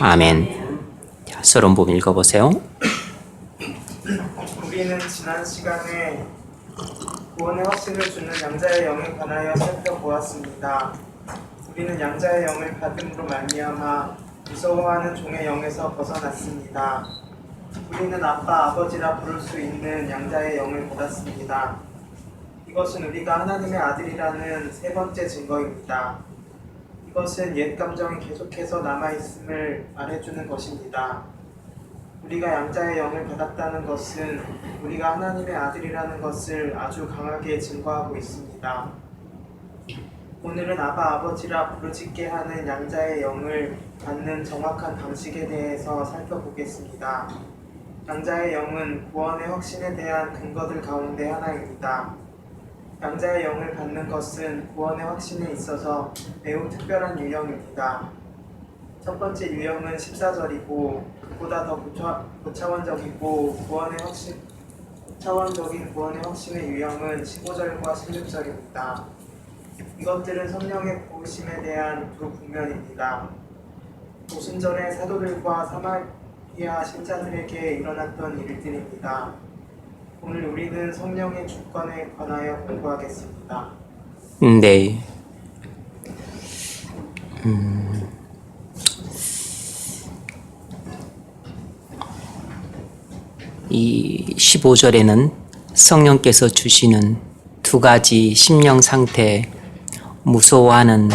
아멘. 자, 서론부분 읽어보세요. 우리는 지난 시간에 구원의 확신을 주는 양자의 영에 관하여 살펴보았습니다. 우리는 양자의 영을 받음으로 말미암아 무서워하는 종의 영에서 벗어났습니다. 우리는 아빠, 아버지라 부를 수 있는 양자의 영을 받았습니다. 이것은 우리가 하나님의 아들이라는 세 번째 증거입니다. 이것은 옛 감정이 계속해서 남아있음을 말해주는 것입니다. 우리가 양자의 영을 받았다는 것은 우리가 하나님의 아들이라는 것을 아주 강하게 증거하고 있습니다. 오늘은 아바, 아버지라 부르짖게 하는 양자의 영을 받는 정확한 방식에 대해서 살펴보겠습니다. 양자의 영은 구원의 확신에 대한 근거들 가운데 하나입니다. 양자의 영을 받는 것은 구원의 확신에 있어서 매우 특별한 유형입니다. 첫 번째 유형은 14절이고 그보다 더 고차원적이고 고차원적인 구원의 확신의 유형은 15절과 16절입니다. 이것들은 성령의 부으심에 대한 두 국면입니다. 오순절에 사도들과 사마리아 신자들에게 일어났던 일들입니다. 오늘 우리는 성령의 주권에 관하여 공부하겠습니다. 네. 이 15절에는 성령께서 주시는 두 가지 심령 상태, 무서워하는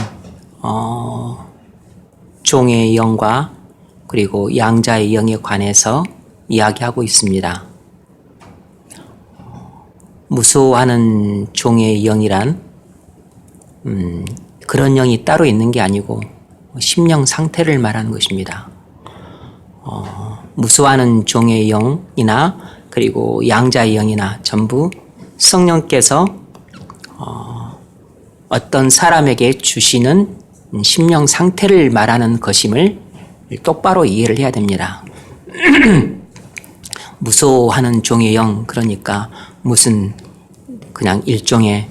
종의 영과 그리고 양자의 영에 관해서 이야기하고 있습니다. 무서워하는 종의 영이란 그런 영이 따로 있는 게 아니고 심령 상태를 말하는 것입니다. 무서워하는 종의 영이나 그리고 양자의 영이나 전부 성령께서 어떤 사람에게 주시는 심령 상태를 말하는 것임을 똑바로 이해를 해야 됩니다. 무서워하는 종의 영, 그러니까 무슨 그냥 일종의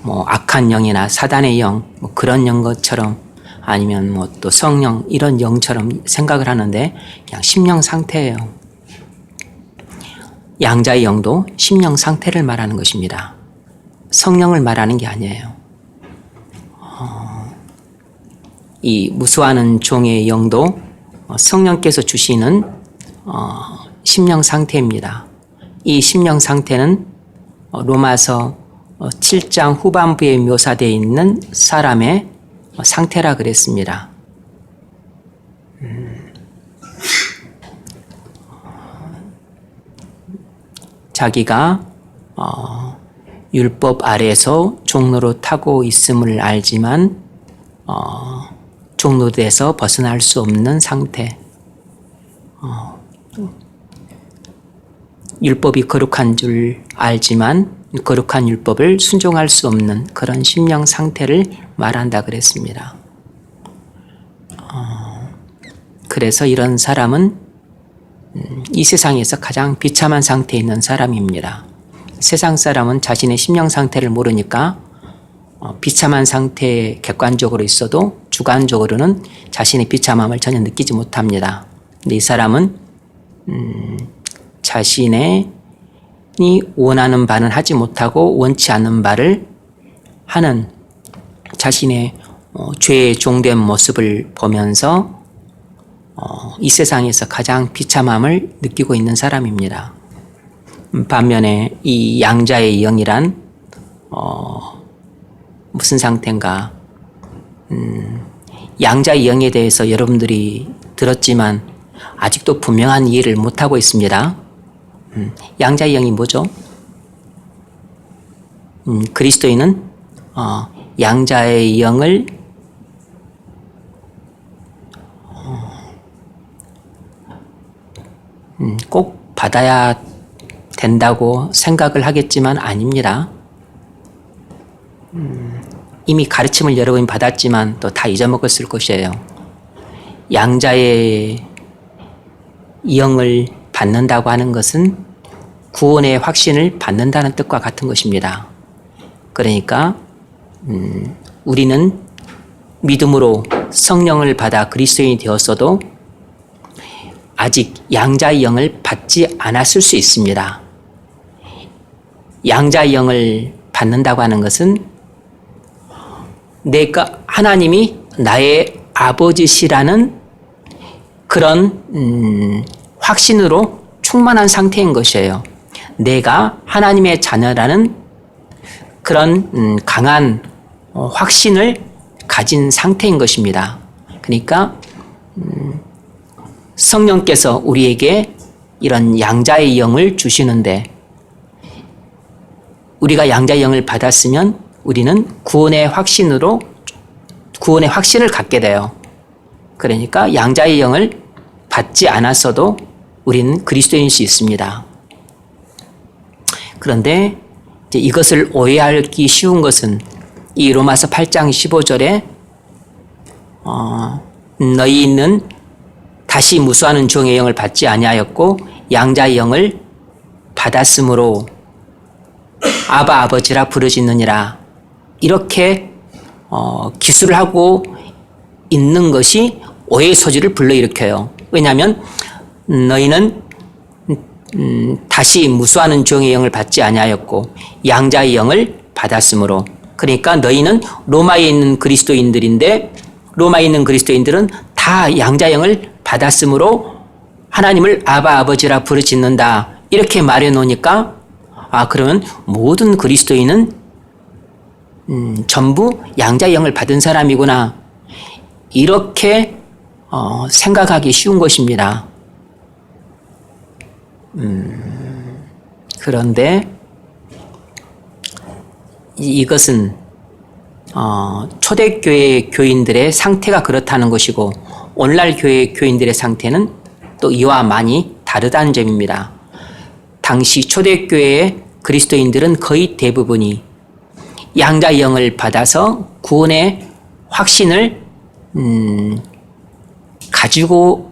악한 영이나 사단의 영, 그런 영 것처럼 아니면 또 성령 이런 영처럼 생각을 하는데 그냥 심령 상태예요. 양자의 영도 심령 상태를 말하는 것입니다. 성령을 말하는 게 아니에요. 이 무서워하는 종의 영도 성령께서 주시는 심령 상태입니다. 이 심령 상태는 로마서 7장 후반부에 묘사되어 있는 사람의 상태라 그랬습니다. 자기가 율법 아래에서 종노릇하고 있음을 알지만 종노릇에서 벗어날 수 없는 상태. 율법이 거룩한 줄 알지만 거룩한 율법을 순종할 수 없는 그런 심령 상태를 말한다 그랬습니다. 그래서 이런 사람은 이 세상에서 가장 비참한 상태에 있는 사람입니다. 세상 사람은 자신의 심령 상태를 모르니까 비참한 상태에 객관적으로 있어도 주관적으로는 자신의 비참함을 전혀 느끼지 못합니다. 근데 이 사람은 자신의 원하는 바는 하지 못하고 원치 않는 바를 하는 자신의 죄의 종된 모습을 보면서 이 세상에서 가장 비참함을 느끼고 있는 사람입니다. 반면에 이 양자의 영이란 무슨 상태인가? 양자의 영에 대해서 여러분들이 들었지만 아직도 분명한 이해를 못하고 있습니다. 양자의 영이 뭐죠? 그리스도인은 양자의 영을 꼭 받아야 된다고 생각을 하겠지만 아닙니다. 이미 가르침을 여러 번 받았지만 또 다 잊어먹었을 것이에요. 양자의 영을 받는다고 하는 것은 구원의 확신을 받는다는 뜻과 같은 것입니다. 그러니까 우리는 믿음으로 성령을 받아 그리스도인이 되었어도 아직 양자의 영을 받지 않았을 수 있습니다. 양자의 영을 받는다고 하는 것은 내가 하나님이 나의 아버지시라는 그런 확신으로 충만한 상태인 것이에요. 내가 하나님의 자녀라는 그런 강한 확신을 가진 상태인 것입니다. 그러니까 성령께서 우리에게 이런 양자의 영을 주시는데 우리가 양자의 영을 받았으면 우리는 구원의 확신을 갖게 돼요. 그러니까 양자의 영을 받지 않았어도 우리는 그리스도인일 수 있습니다. 그런데 이제 이것을 오해하기 쉬운 것은 이 로마서 8장 15절에 너희는 다시 무수하는 종의 영을 받지 아니하였고 양자의 영을 받았으므로 아바 아버지라 부르짖느니라 이렇게 기술을 하고 있는 것이 오해의 소지를 불러일으켜요. 왜냐하면 너희는 다시 무수하는 종의 영을 받지 아니하였고 양자의 영을 받았으므로 그러니까 너희는 로마에 있는 그리스도인들인데 로마에 있는 그리스도인들은 다 양자의 영을 받았으므로 하나님을 아바 아버지라 부르짖는다 이렇게 말해 놓으니까 그러면 모든 그리스도인은 전부 양자의 영을 받은 사람이구나 이렇게 생각하기 쉬운 것입니다. 그런데 이것은 초대교회 교인들의 상태가 그렇다는 것이고 오늘날 교회 교인들의 상태는 또 이와 많이 다르다는 점입니다. 당시 초대교회의 그리스도인들은 거의 대부분이 양자의 영을 받아서 구원의 확신을 가지고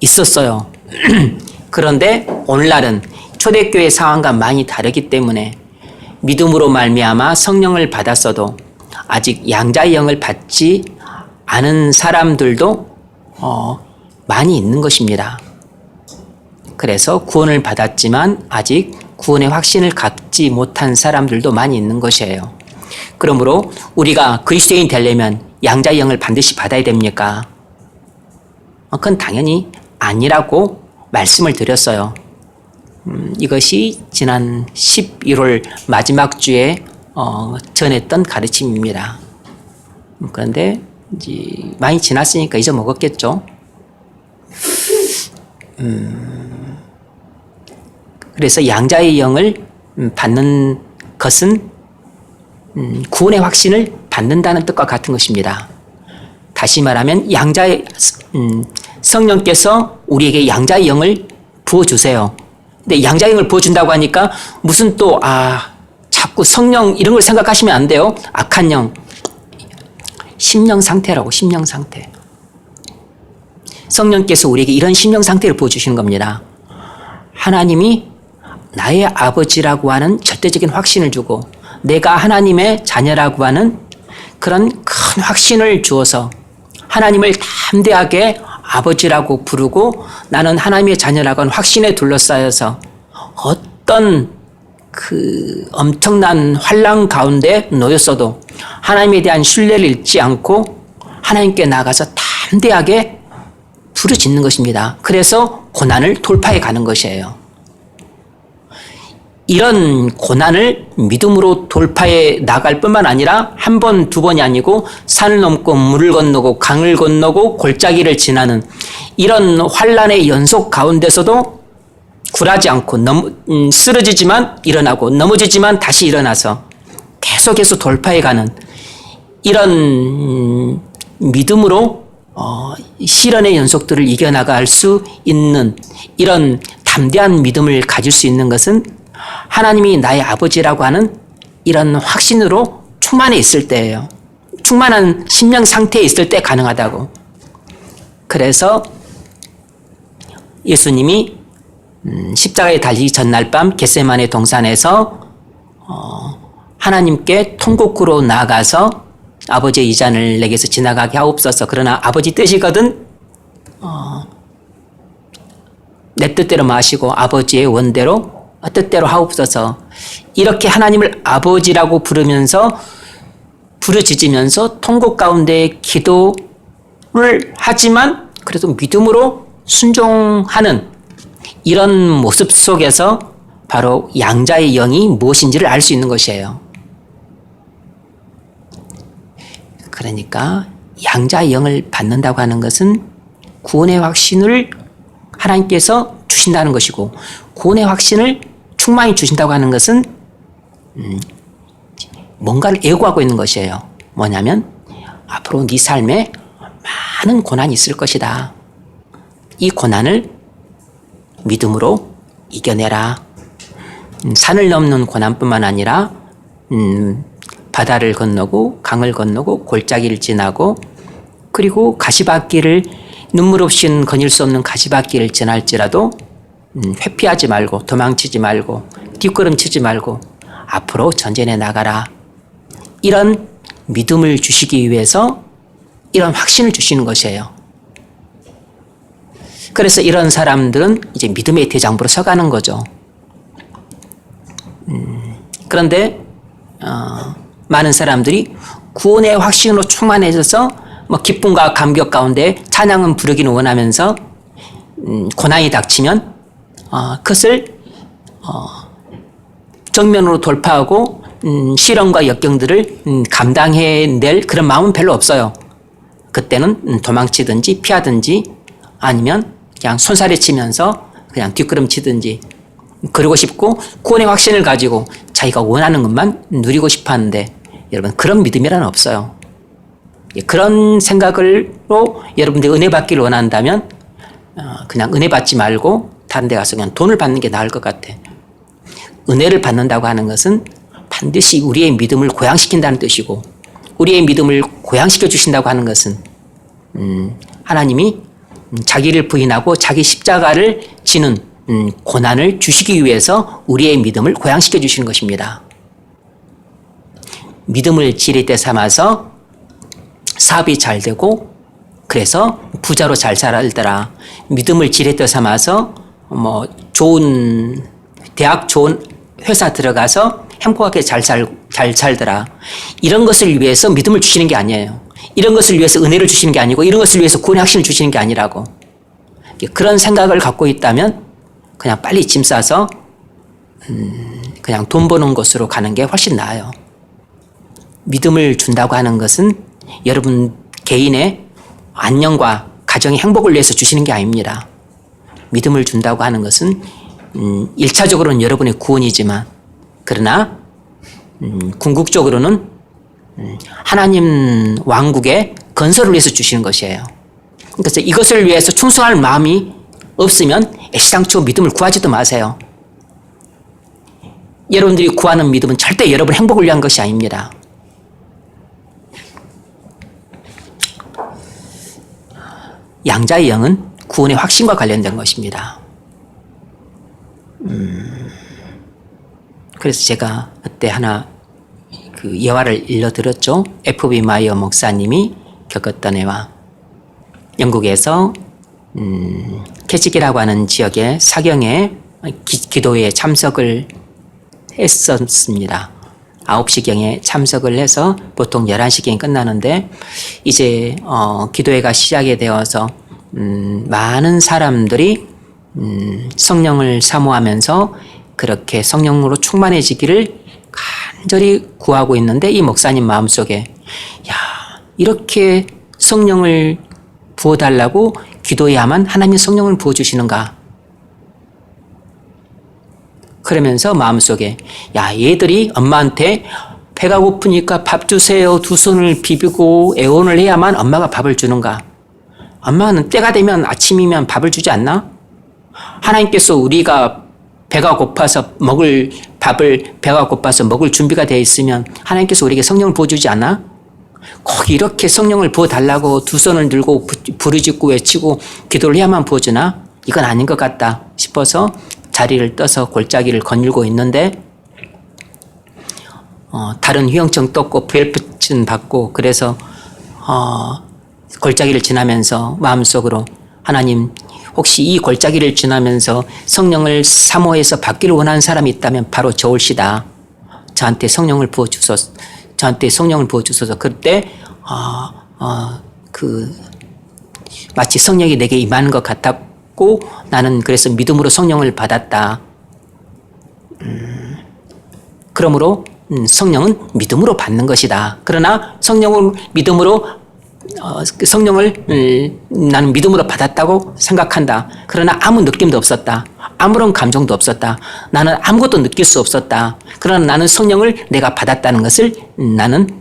있었어요. 그런데 오늘날은 초대교회 상황과 많이 다르기 때문에 믿음으로 말미암아 성령을 받았어도 아직 양자의 영을 받지 않은 사람들도 많이 있는 것입니다. 그래서 구원을 받았지만 아직 구원의 확신을 갖지 못한 사람들도 많이 있는 것이에요. 그러므로 우리가 그리스도인이 되려면 양자의 영을 반드시 받아야 됩니까? 그건 당연히 아니라고 말씀을 드렸어요. 이것이 지난 11월 마지막 주에 전했던 가르침입니다. 그런데 이제 많이 지났으니까 잊어먹었겠죠. 그래서 양자의 영을 받는 것은 구원의 확신을 받는다는 뜻과 같은 것입니다. 다시 말하면 양자의 성령께서 우리에게 양자의 영을 부어주세요. 근데 양자의 영을 부어준다고 하니까 무슨 또 자꾸 성령 이런 걸 생각하시면 안 돼요. 악한 영. 심령 상태라고 심령 상태. 성령께서 우리에게 이런 심령 상태를 부어주시는 겁니다. 하나님이 나의 아버지라고 하는 절대적인 확신을 주고 내가 하나님의 자녀라고 하는 그런 큰 확신을 주어서 하나님을 담대하게 아버지라고 부르고 나는 하나님의 자녀라고 하는 확신에 둘러싸여서 어떤 그 엄청난 환난 가운데 놓였어도 하나님에 대한 신뢰를 잃지 않고 하나님께 나가서 담대하게 부르짖는 것입니다. 그래서 고난을 돌파해 가는 것이에요. 이런 고난을 믿음으로 돌파해 나갈 뿐만 아니라 한 번, 두 번이 아니고 산을 넘고 물을 건너고 강을 건너고 골짜기를 지나는 이런 환난의 연속 가운데서도 굴하지 않고 쓰러지지만 일어나고 넘어지지만 다시 일어나서 계속해서 돌파해가는 이런 믿음으로 시련의 연속들을 이겨나갈 수 있는 이런 담대한 믿음을 가질 수 있는 것은 하나님이 나의 아버지라고 하는 이런 확신으로 충만해 있을 때예요. 충만한 심령 상태에 있을 때 가능하다고. 그래서 예수님이 십자가에 달리기 전날 밤 겟세마네 동산에서 하나님께 통곡으로 나아가서 아버지의 이 잔을 내게서 지나가게 하옵소서. 그러나 아버지 뜻이거든 내 뜻대로 마시고 아버지의 원대로 뜻대로 하옵소서. 이렇게 하나님을 아버지라고 부르짖으면서 통곡 가운데 기도를 하지만 그래도 믿음으로 순종하는 이런 모습 속에서 바로 양자의 영이 무엇인지를 알 수 있는 것이에요. 그러니까 양자의 영을 받는다고 하는 것은 구원의 확신을 하나님께서 주신다는 것이고, 구원의 확신을 충만히 주신다고 하는 것은 뭔가를 예고하고 있는 것이에요. 뭐냐면 앞으로 네 삶에 많은 고난이 있을 것이다. 이 고난을 믿음으로 이겨내라. 산을 넘는 고난뿐만 아니라 바다를 건너고 강을 건너고 골짜기를 지나고 그리고 가시밭길을 눈물 없이는 거닐 수 없는 가시밭길을 지날지라도 회피하지 말고 도망치지 말고 뒷걸음치지 말고 앞으로 전진해 나가라. 이런 믿음을 주시기 위해서 이런 확신을 주시는 것이에요. 그래서 이런 사람들은 이제 믿음의 대장부로 서가는 거죠. 그런데 많은 사람들이 구원의 확신으로 충만해져서 기쁨과 감격 가운데 찬양은 부르기는 원하면서 고난이 닥치면 그것을 정면으로 돌파하고 시련과 역경들을 감당해낼 그런 마음은 별로 없어요. 그때는 도망치든지 피하든지 아니면 그냥 손살에 치면서 그냥 뒷걸음치든지 그러고 싶고 구원의 확신을 가지고 자기가 원하는 것만 누리고 싶어 하는데 여러분 그런 믿음이란 없어요. 그런 생각으로 여러분들이 은혜 받기를 원한다면 그냥 은혜 받지 말고 다른 데 가서 그냥 돈을 받는 게 나을 것 같아. 은혜를 받는다고 하는 것은 반드시 우리의 믿음을 고양시킨다는 뜻이고 우리의 믿음을 고양시켜 주신다고 하는 것은 하나님이 자기를 부인하고 자기 십자가를 지는 고난을 주시기 위해서 우리의 믿음을 고양시켜 주시는 것입니다. 믿음을 지렛대 삼아서 사업이 잘 되고 그래서 부자로 잘 살더라. 믿음을 지렛대 삼아서 좋은 대학 좋은 회사 들어가서 행복하게 잘 살더라. 이런 것을 위해서 믿음을 주시는 게 아니에요. 이런 것을 위해서 은혜를 주시는 게 아니고 이런 것을 위해서 구원의 확신을 주시는 게 아니라고. 그런 생각을 갖고 있다면 그냥 빨리 짐 싸서 그냥 돈 버는 곳으로 가는 게 훨씬 나아요. 믿음을 준다고 하는 것은 여러분 개인의 안녕과 가정의 행복을 위해서 주시는 게 아닙니다. 믿음을 준다고 하는 것은 1차적으로는 여러분의 구원이지만 그러나 궁극적으로는 하나님 왕국의 건설을 위해서 주시는 것이에요. 그래서 이것을 위해서 충성할 마음이 없으면 애시당초 믿음을 구하지도 마세요. 여러분들이 구하는 믿음은 절대 여러분 행복을 위한 것이 아닙니다. 양자의 영은 구원의 확신과 관련된 것입니다. 그래서 제가 그때 하나 그 예화를 일러드렸죠. F.B. 마이어 목사님이 겪었던 예화. 영국에서 캐치기라고 하는 지역의 사경에 기도회에 참석을 했었습니다. 9시경에 참석을 해서 보통 11시경에 끝나는데 이제 기도회가 시작이 되어서 많은 사람들이 성령을 사모하면서 그렇게 성령으로 충만해지기를 간절히 구하고 있는데 이 목사님 마음속에 이렇게 성령을 부어달라고 기도해야만 하나님 성령을 부어주시는가? 그러면서 마음속에 얘들이 엄마한테 배가 고프니까 밥 주세요 두 손을 비비고 애원을 해야만 엄마가 밥을 주는가? 엄마는 때가 되면 아침이면 밥을 주지 않나? 하나님께서 우리가 배가 고파서 먹을 준비가 되어 있으면 하나님께서 우리에게 성령을 부어주지 않아? 꼭 이렇게 성령을 부어달라고 두 손을 들고 부르짖고 외치고 기도를 해야만 부어주나? 이건 아닌 것 같다 싶어서 자리를 떠서 골짜기를 거닐고 있는데 다른 휴영증 떴고 VLP는 받고 그래서 골짜기를 지나면서 마음속으로 하나님, 혹시 이 골짜기를 지나면서 성령을 사모해서 받기를 원하는 사람이 있다면 바로 저올시다. 저한테 성령을 부어주소서. 저한테 성령을 부어주소서. 그때 마치 성령이 내게 임하는 것 같았고 나는 그래서 믿음으로 성령을 받았다. 그러므로 성령은 믿음으로 받는 것이다. 그러나 성령을 나는 믿음으로 받았다고 생각한다. 그러나 아무 느낌도 없었다. 아무런 감정도 없었다. 나는 아무것도 느낄 수 없었다. 그러나 나는 성령을 내가 받았다는 것을 나는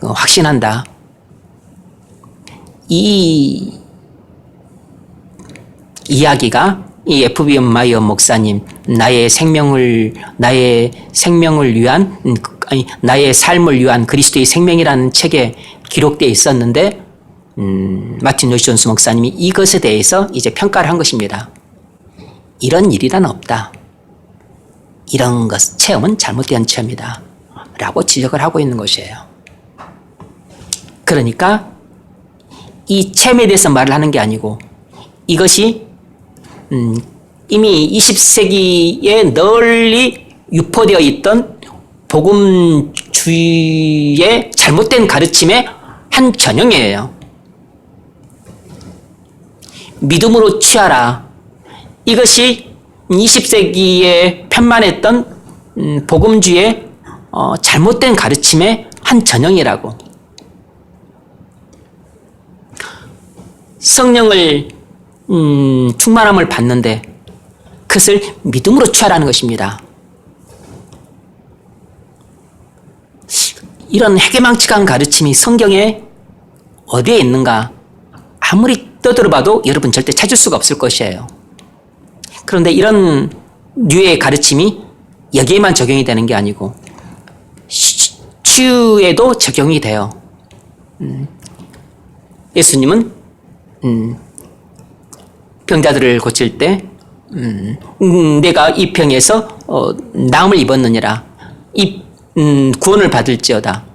확신한다. 이 이야기가 이 F.B. 마이어 목사님 나의 삶을 위한 나의 삶을 위한 그리스도의 생명이라는 책에 기록되어 있었는데 마틴 로이드 존스 목사님이 이것에 대해서 이제 평가를 한 것입니다. 이런 일이란 없다. 이런 체험은 잘못된 체험이다. 라고 지적을 하고 있는 것이에요. 그러니까 이 체험에 대해서 말을 하는 게 아니고 이것이 이미 20세기에 널리 유포되어 있던 복음주의의 잘못된 가르침의 한 전형이에요. 믿음으로 취하라. 이것이 20세기에 편만했던 복음주의의 잘못된 가르침의 한 전형이라고. 성령을 충만함을 받는데 그것을 믿음으로 취하라는 것입니다. 이런 해괴망측한 가르침이 성경에 어디에 있는가 아무리 떠들어봐도 여러분 절대 찾을 수가 없을 것이에요. 그런데 이런 류의 가르침이 여기에만 적용이 되는 게 아니고 치유에도 적용이 돼요. 예수님은 병자들을 고칠 때 내가 이 병에서 나음을 입었느니라. 이 구원을 받을지어다.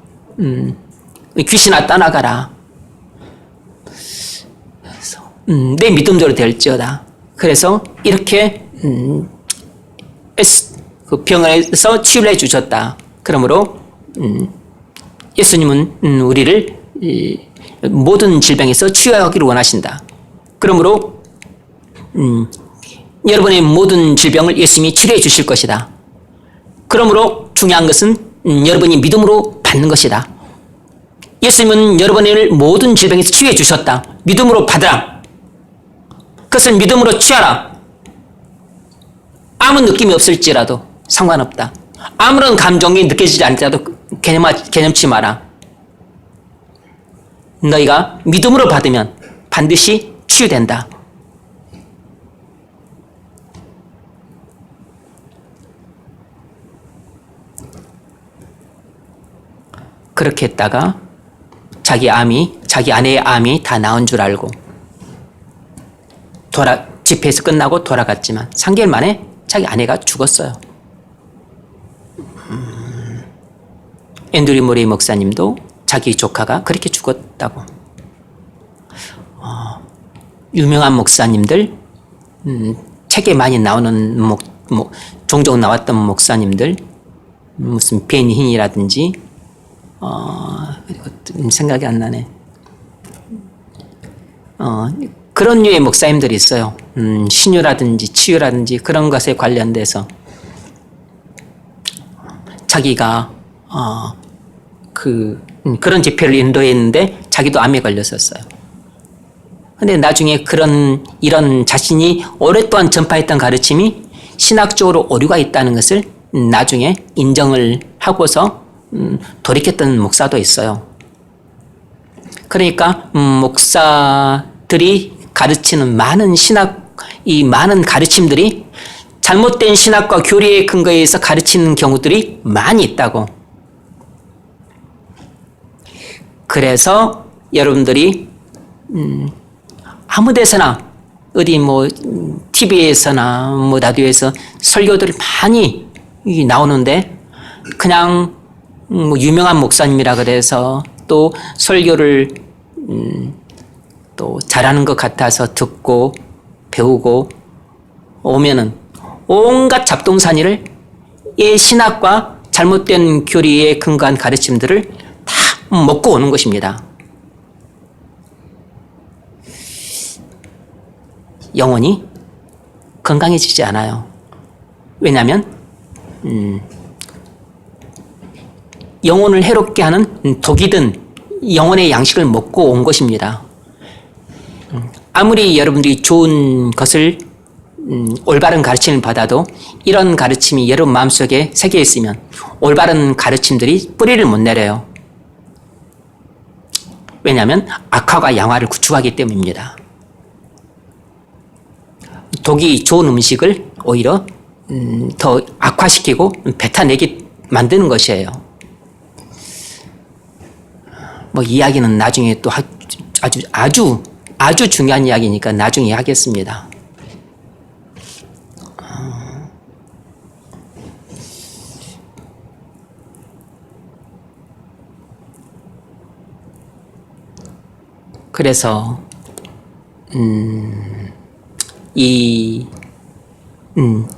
귀신아 떠나가라. 내 믿음대로 될지어다. 그래서 이렇게 그 병에서 치유를 해주셨다. 그러므로 예수님은 우리를 모든 질병에서 치유하기를 원하신다. 그러므로 여러분의 모든 질병을 예수님이 치료해 주실 것이다. 그러므로 중요한 것은 여러분이 믿음으로 받는 것이다. 예수님은 여러분을 모든 질병에서 치유해 주셨다. 믿음으로 받으라. 그것을 믿음으로 취하라. 아무 느낌이 없을지라도 상관없다. 아무런 감정이 느껴지지 않더라도 개념치 마라. 너희가 믿음으로 받으면 반드시 치유된다. 그렇게 했다가 자기 아내의 암이 다 나은 줄 알고 집회에서 끝나고 돌아갔지만 3개월 만에 자기 아내가 죽었어요. 앤드류 모레이 목사님도 자기 조카가 그렇게 죽었다고. 유명한 목사님들, 책에 많이 나오는 종종 나왔던 목사님들, 무슨 베니힌이라든지 생각이 안 나네. 그런 류의 목사님들이 있어요. 신유라든지 치유라든지 그런 것에 관련돼서 자기가 그런 집회를 인도했는데 자기도 암에 걸렸었어요. 근데 나중에 이런 자신이 오랫동안 전파했던 가르침이 신학적으로 오류가 있다는 것을 나중에 인정을 하고서 돌이켰던 목사도 있어요. 그러니까 목사들이 가르치는 많은 가르침들이 잘못된 신학과 교리의 근거에서 가르치는 경우들이 많이 있다고. 그래서 여러분들이 아무 데서나 어디 TV에서나 라디오에서 설교들이 많이 나오는데 그냥 유명한 목사님이라 그래서 또 설교를 또 잘하는 것 같아서 듣고 배우고 오면은 온갖 잡동사니를 이 신학과 잘못된 교리에 근거한 가르침들을 다 먹고 오는 것입니다. 영혼이 건강해지지 않아요. 왜냐하면 영혼을 해롭게 하는 독이든 영혼의 양식을 먹고 온 것입니다. 아무리 여러분들이 좋은 것을 올바른 가르침을 받아도 이런 가르침이 여러분 마음속에 새겨 있으면 올바른 가르침들이 뿌리를 못 내려요. 왜냐하면 악화가 양화를 구축하기 때문입니다. 독이 좋은 음식을 오히려 더 악화시키고 뱉어내게 만드는 것이에요. 뭐 이야기는 나중에 또 아주 중요한 이야기니까 나중에 하겠습니다. 그래서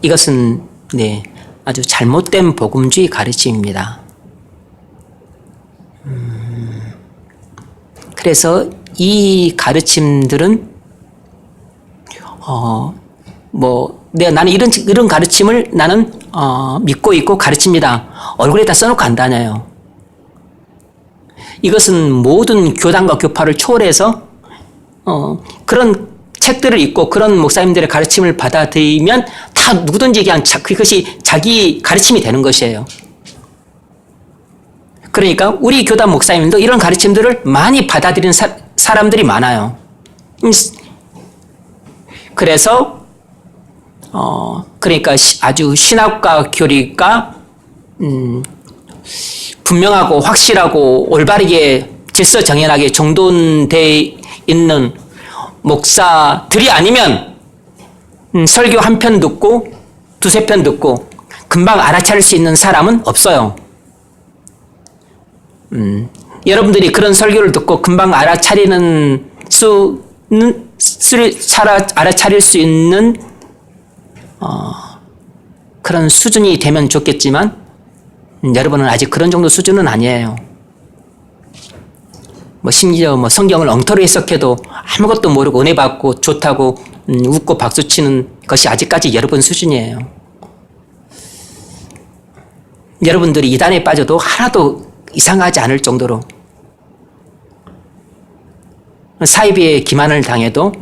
이것은 아주 잘못된 복음주의 가르침입니다. 그래서 이 가르침들은 나는 이런 가르침을 나는 믿고 있고 가르칩니다. 얼굴에다 써놓고 안 다녀요. 이것은 모든 교단과 교파를 초월해서 그런 책들을 읽고 그런 목사님들의 가르침을 받아들이면 다 누구든지 그냥 그것이 자기 가르침이 되는 것이에요. 그러니까 우리 교단 목사님도 이런 가르침들을 많이 받아들이는 사람들이 많아요. 그래서 그러니까 아주 신학과 교리가 분명하고 확실하고 올바르게 질서정연하게 정돈되어 있는 목사들이 아니면 설교 한 편 듣고 두세 편 듣고 금방 알아차릴 수 있는 사람은 없어요. 여러분들이 그런 설교를 듣고 금방 알아차릴 수 있는 그런 수준이 되면 좋겠지만 여러분은 아직 그런 정도 수준은 아니에요. 심지어 성경을 엉터리 해석해도 아무것도 모르고 은혜 받고 좋다고 웃고 박수치는 것이 아직까지 여러분 수준이에요. 여러분들이 이단에 빠져도 하나도 이상하지 않을 정도로 사이비에 기만을 당해도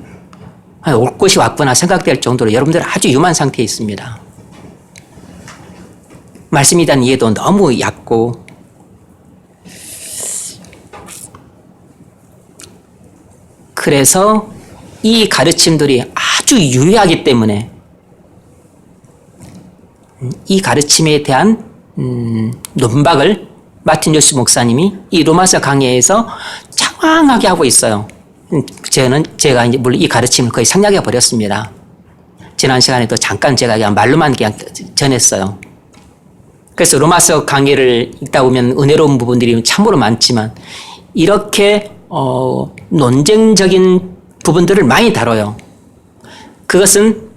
올 것이 왔구나 생각될 정도로 여러분들 아주 유만 상태에 있습니다. 말씀에 대한 이해도 너무 얕고 그래서 이 가르침들이 아주 유효하기 때문에 이 가르침에 대한 논박을 마틴 조시 목사님이 이 로마서 강해에서 장황하게 하고 있어요. 제가 이제 물론 이 가르침을 거의 생략해 버렸습니다. 지난 시간에도 잠깐 제가 그냥 말로만 그냥 전했어요. 그래서 로마서 강해를 읽다 보면 은혜로운 부분들이 참으로 많지만 이렇게 논쟁적인 부분들을 많이 다뤄요. 그것은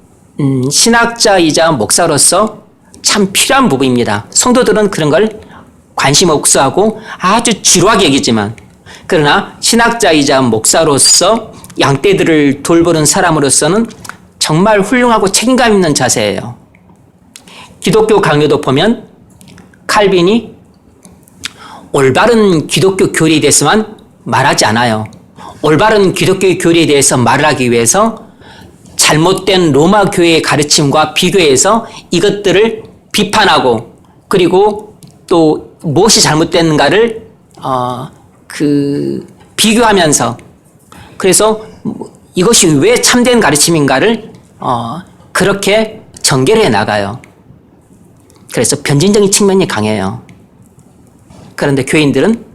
신학자이자 목사로서 참 필요한 부분입니다. 성도들은 그런 걸 관심 없어하고 아주 지루하게 여기지만 그러나 신학자이자 목사로서 양떼들을 돌보는 사람으로서는 정말 훌륭하고 책임감 있는 자세예요. 기독교 강요도 보면 칼빈이 올바른 기독교 교리에 대해서만 말하지 않아요. 올바른 기독교 교리에 대해서 말을 하기 위해서 잘못된 로마 교회의 가르침과 비교해서 이것들을 비판하고 그리고 또 무엇이 잘못됐는가를 비교하면서 그래서 이것이 왜 참된 가르침인가를 그렇게 전개를 해 나가요. 그래서 변증적인 측면이 강해요. 그런데 교인들은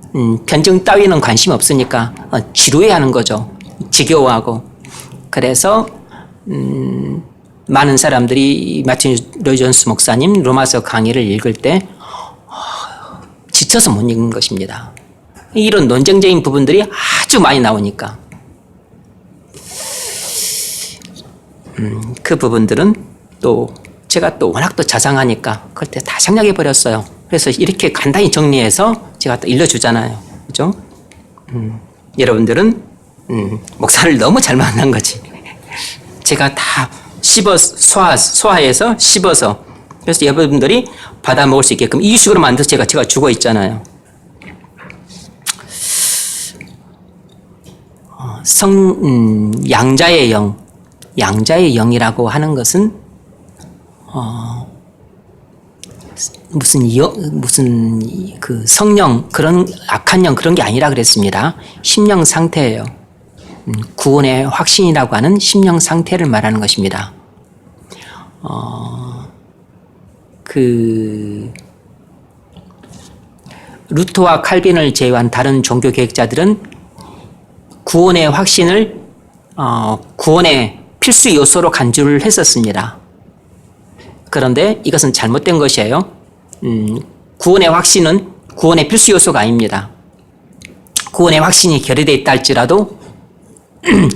변증 따위는 관심이 없으니까 지루해하는 거죠. 지겨워하고. 그래서 많은 사람들이 마틴 로이 존스 목사님 로마서 강의를 읽을 때 지쳐서 못 읽는 것입니다. 이런 논쟁적인 부분들이 아주 많이 나오니까. 그 부분들은 또 제가 또 워낙 또 자상하니까 그럴 때 다 생략해 버렸어요. 그래서 이렇게 간단히 정리해서 제가 또 일러주잖아요. 그죠? 여러분들은 목사를 너무 잘 만난 거지. 제가 다 소화해서 씹어서 그래서 여러분들이 받아 먹을 수 있게끔 이유식으로 만들어서 제가 주고 있잖아요. 양자의 영이라고 하는 것은 무슨 그 성령 그런 악한 영 그런 게 아니라 그랬습니다. 심령 상태예요. 구원의 확신이라고 하는 심령 상태를 말하는 것입니다. 그 루터와 칼빈을 제외한 다른 종교 개혁자들은 구원의 확신을 구원의 필수 요소로 간주를 했었습니다. 그런데 이것은 잘못된 것이에요. 구원의 확신은 구원의 필수 요소가 아닙니다. 구원의 확신이 결여되어 있다 할지라도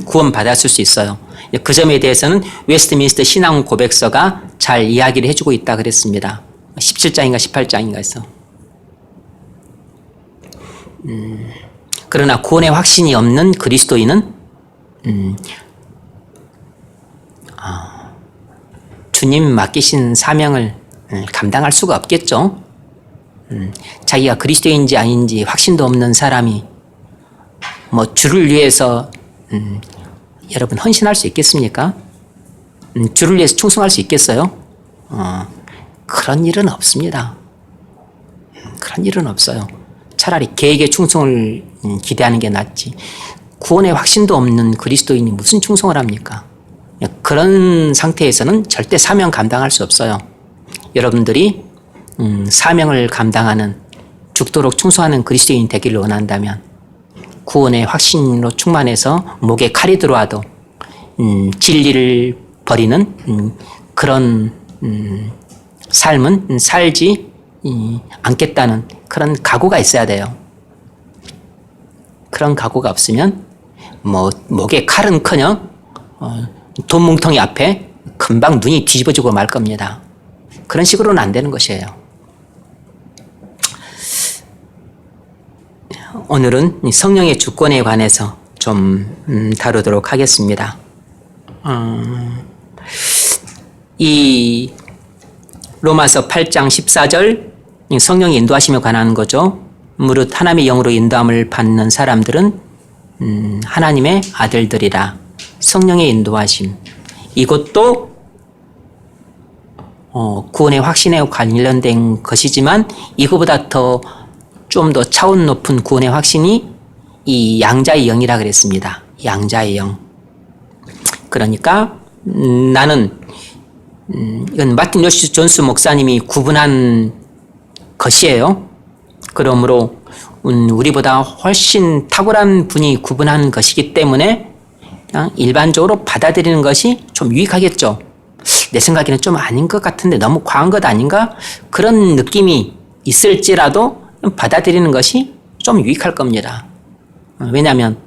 구원받았을 수 있어요. 그 점에 대해서는 웨스트민스터 신앙 고백서가 잘 이야기를 해주고 있다 그랬습니다. 17장인가 18장인가 해서. 그러나 구원의 확신이 없는 그리스도인은 주님 맡기신 사명을 감당할 수가 없겠죠. 자기가 그리스도인지 아닌지 확신도 없는 사람이 뭐 주를 위해서 여러분 헌신할 수 있겠습니까? 주를 위해서 충성할 수 있겠어요? 그런 일은 없습니다. 그런 일은 없어요. 차라리 개에게 충성을 기대하는 게 낫지. 구원의 확신도 없는 그리스도인이 무슨 충성을 합니까? 그런 상태에서는 절대 사명 감당할 수 없어요. 여러분들이 사명을 감당하는 죽도록 충성하는 그리스도인이 되기를 원한다면 구원의 확신으로 충만해서 목에 칼이 들어와도 진리를 버리는 그런 삶은 살지 않겠다는 그런 각오가 있어야 돼요. 그런 각오가 없으면 뭐 목에 칼은커녕 돈 뭉텅이 앞에 금방 눈이 뒤집어지고 말 겁니다. 그런 식으로는 안 되는 것이에요. 오늘은 성령의 주권에 관해서 좀 다루도록 하겠습니다. 이 로마서 8장 14절 성령의 인도하심에 관한 거죠. 무릇 하나님의 영으로 인도함을 받는 사람들은 하나님의 아들들이라. 성령의 인도하심. 이것도 구원의 확신에 관련된 것이지만 이거보다 좀 더 차원 높은 구원의 확신이 이 양자의 영이라 그랬습니다. 양자의 영. 그러니까 나는 이건 마틴 요시 존스 목사님이 구분한 것이에요. 그러므로 우리보다 훨씬 탁월한 분이 구분한 것이기 때문에 그냥 일반적으로 받아들이는 것이 좀 유익하겠죠. 내 생각에는 좀 아닌 것 같은데 너무 과한 것 아닌가? 그런 느낌이 있을지라도 받아들이는 것이 좀 유익할 겁니다. 왜냐하면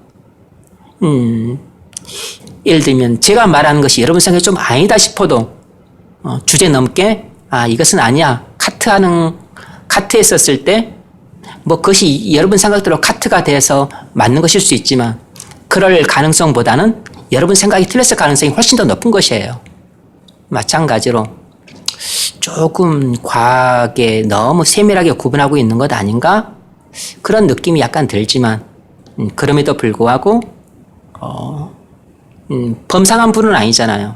예를 들면 제가 말하는 것이 여러분 생각에 좀 아니다 싶어도 주제 넘게 이것은 아니야. 카트 했었을 때 뭐 그것이 여러분 생각대로 카트가 돼서 맞는 것일 수 있지만 그럴 가능성보다는 여러분 생각이 틀렸을 가능성이 훨씬 더 높은 것이에요. 마찬가지로 조금 과하게 너무 세밀하게 구분하고 있는 것 아닌가? 그런 느낌이 약간 들지만 그럼에도 불구하고 범상한 분은 아니잖아요.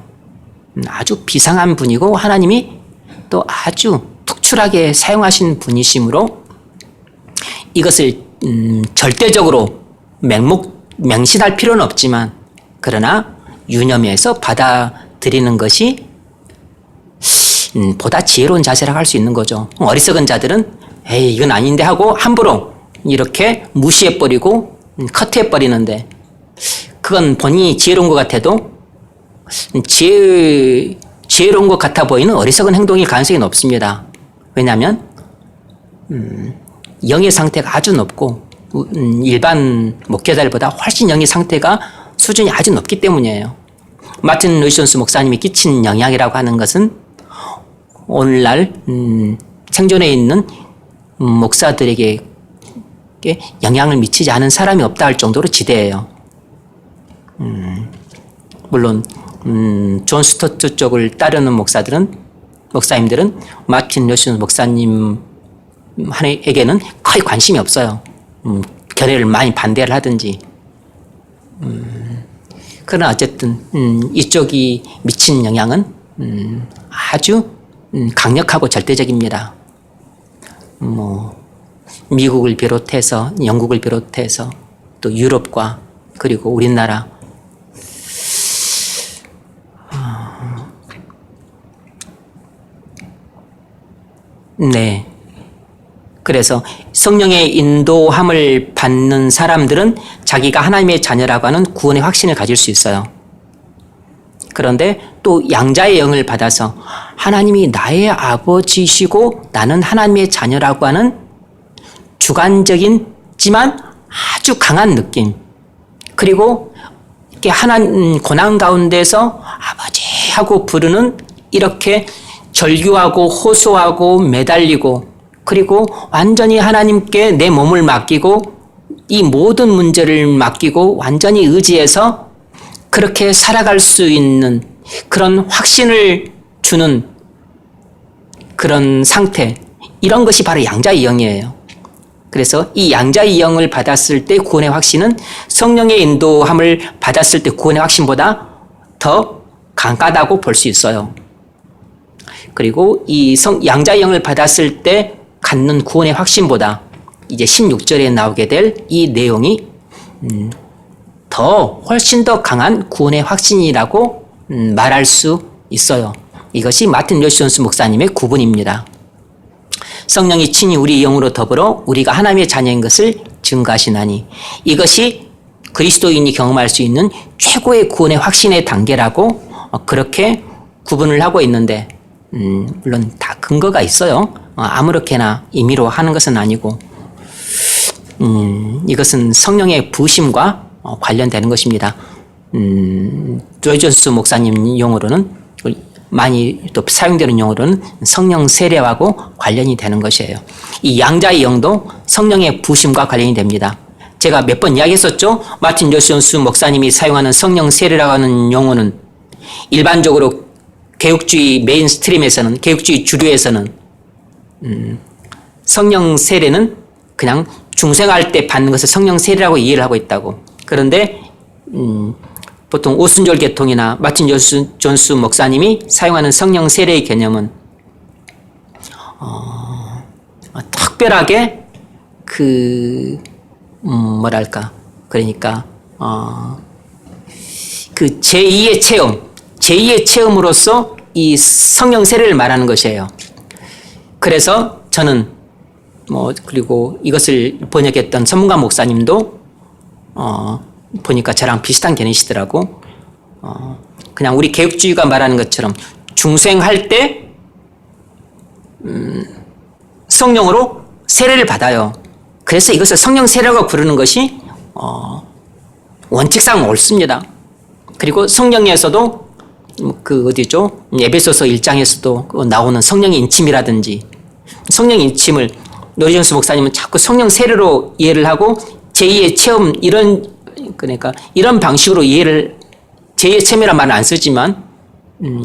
아주 비상한 분이고 하나님이 또 아주 특출하게 사용하신 분이시므로 이것을 절대적으로 맹신할 필요는 없지만 그러나 유념해서 받아들이는 것이 보다 지혜로운 자세라고 할 수 있는 거죠. 어리석은 자들은 에이 이건 아닌데 하고 함부로 이렇게 무시해버리고 커트해버리는데 그건 본인이 지혜로운 것 같아도 지혜로운 것 같아 보이는 어리석은 행동일 가능성이 높습니다. 왜냐하면 영의 상태가 아주 높고 일반 목회자들보다 훨씬 영의 상태가 수준이 아주 높기 때문이에요. 마틴 루이스 존스 목사님이 끼친 영향이라고 하는 것은 오늘날 생존해 있는 목사들에게 영향을 미치지 않은 사람이 없다 할 정도로 지대해요. 물론 존 스토트 쪽을 따르는 목사님들은 마틴 루이스 존스 목사님에게는 거의 관심이 없어요. 견해를 많이 반대를 하든지. 그러나 어쨌든 이쪽이 미친 영향은 아주 강력하고 절대적입니다. 미국을 비롯해서 영국을 비롯해서 또 유럽과 그리고 우리나라 네. 그래서 성령의 인도함을 받는 사람들은 자기가 하나님의 자녀라고 하는 구원의 확신을 가질 수 있어요. 그런데 또 양자의 영을 받아서 하나님이 나의 아버지시고 나는 하나님의 자녀라고 하는 주관적이지만 아주 강한 느낌, 그리고 이렇게 고난 가운데서 아버지 하고 부르는, 이렇게 절규하고 호소하고 매달리고, 그리고 완전히 하나님께 내 몸을 맡기고 이 모든 문제를 맡기고 완전히 의지해서 그렇게 살아갈 수 있는 그런 확신을 주는 그런 상태, 이런 것이 바로 양자의 영이에요. 그래서 이 양자의 영을 받았을 때 구원의 확신은 성령의 인도함을 받았을 때 구원의 확신보다 더 강하다고 볼 수 있어요. 그리고 이 양자의 영을 받았을 때 갖는 구원의 확신보다 이제 16절에 나오게 될 이 내용이 훨씬 더 강한 구원의 확신이라고 말할 수 있어요. 이것이 마틴 루이스 존스 목사님의 구분입니다. 성령이 친히 우리 영으로 더불어 우리가 하나님의 자녀인 것을 증거하시나니, 이것이 그리스도인이 경험할 수 있는 최고의 구원의 확신의 단계라고 그렇게 구분을 하고 있는데, 물론 다 근거가 있어요. 아무렇게나 임의로 하는 것은 아니고, 이것은 성령의 부심과 관련되는 것입니다. 루이스 존스 목사님 용어로는, 많이 또 사용되는 용어로는 성령 세례하고 관련이 되는 것이에요. 이 양자의 영도 성령의 부심과 관련이 됩니다. 제가 몇 번 이야기했었죠. 마틴 루이스 존스 목사님이 사용하는 성령 세례라고 하는 용어는 일반적으로 개혁주의 메인스트림에서는, 개혁주의 주류에서는 성령 세례는 그냥 중생할 때 받는 것을 성령 세례라고 이해를 하고 있다고. 그런데 보통 오순절 계통이나 마틴 존스 목사님이 사용하는 성령 세례의 개념은 특별하게 그러니까 그 제2의 체험으로서 이 성령 세례를 말하는 것이에요. 그래서 저는 그리고 이것을 번역했던 전문가 목사님도 보니까 저랑 비슷한 견해시더라고. 그냥 우리 개혁주의가 말하는 것처럼 중생할 때 성령으로 세례를 받아요. 그래서 이것을 성령 세례라고 부르는 것이 원칙상 옳습니다. 그리고 성령에서도 에베소서 1장에서도 나오는 성령의 인침이라든지, 성령 인침을 루이스 존스 목사님은 자꾸 성령 세례로 이해를 하고 제2의 체험, 그러니까 이런 방식으로 이해를, 제2의 체험이라는 말은 안 쓰지만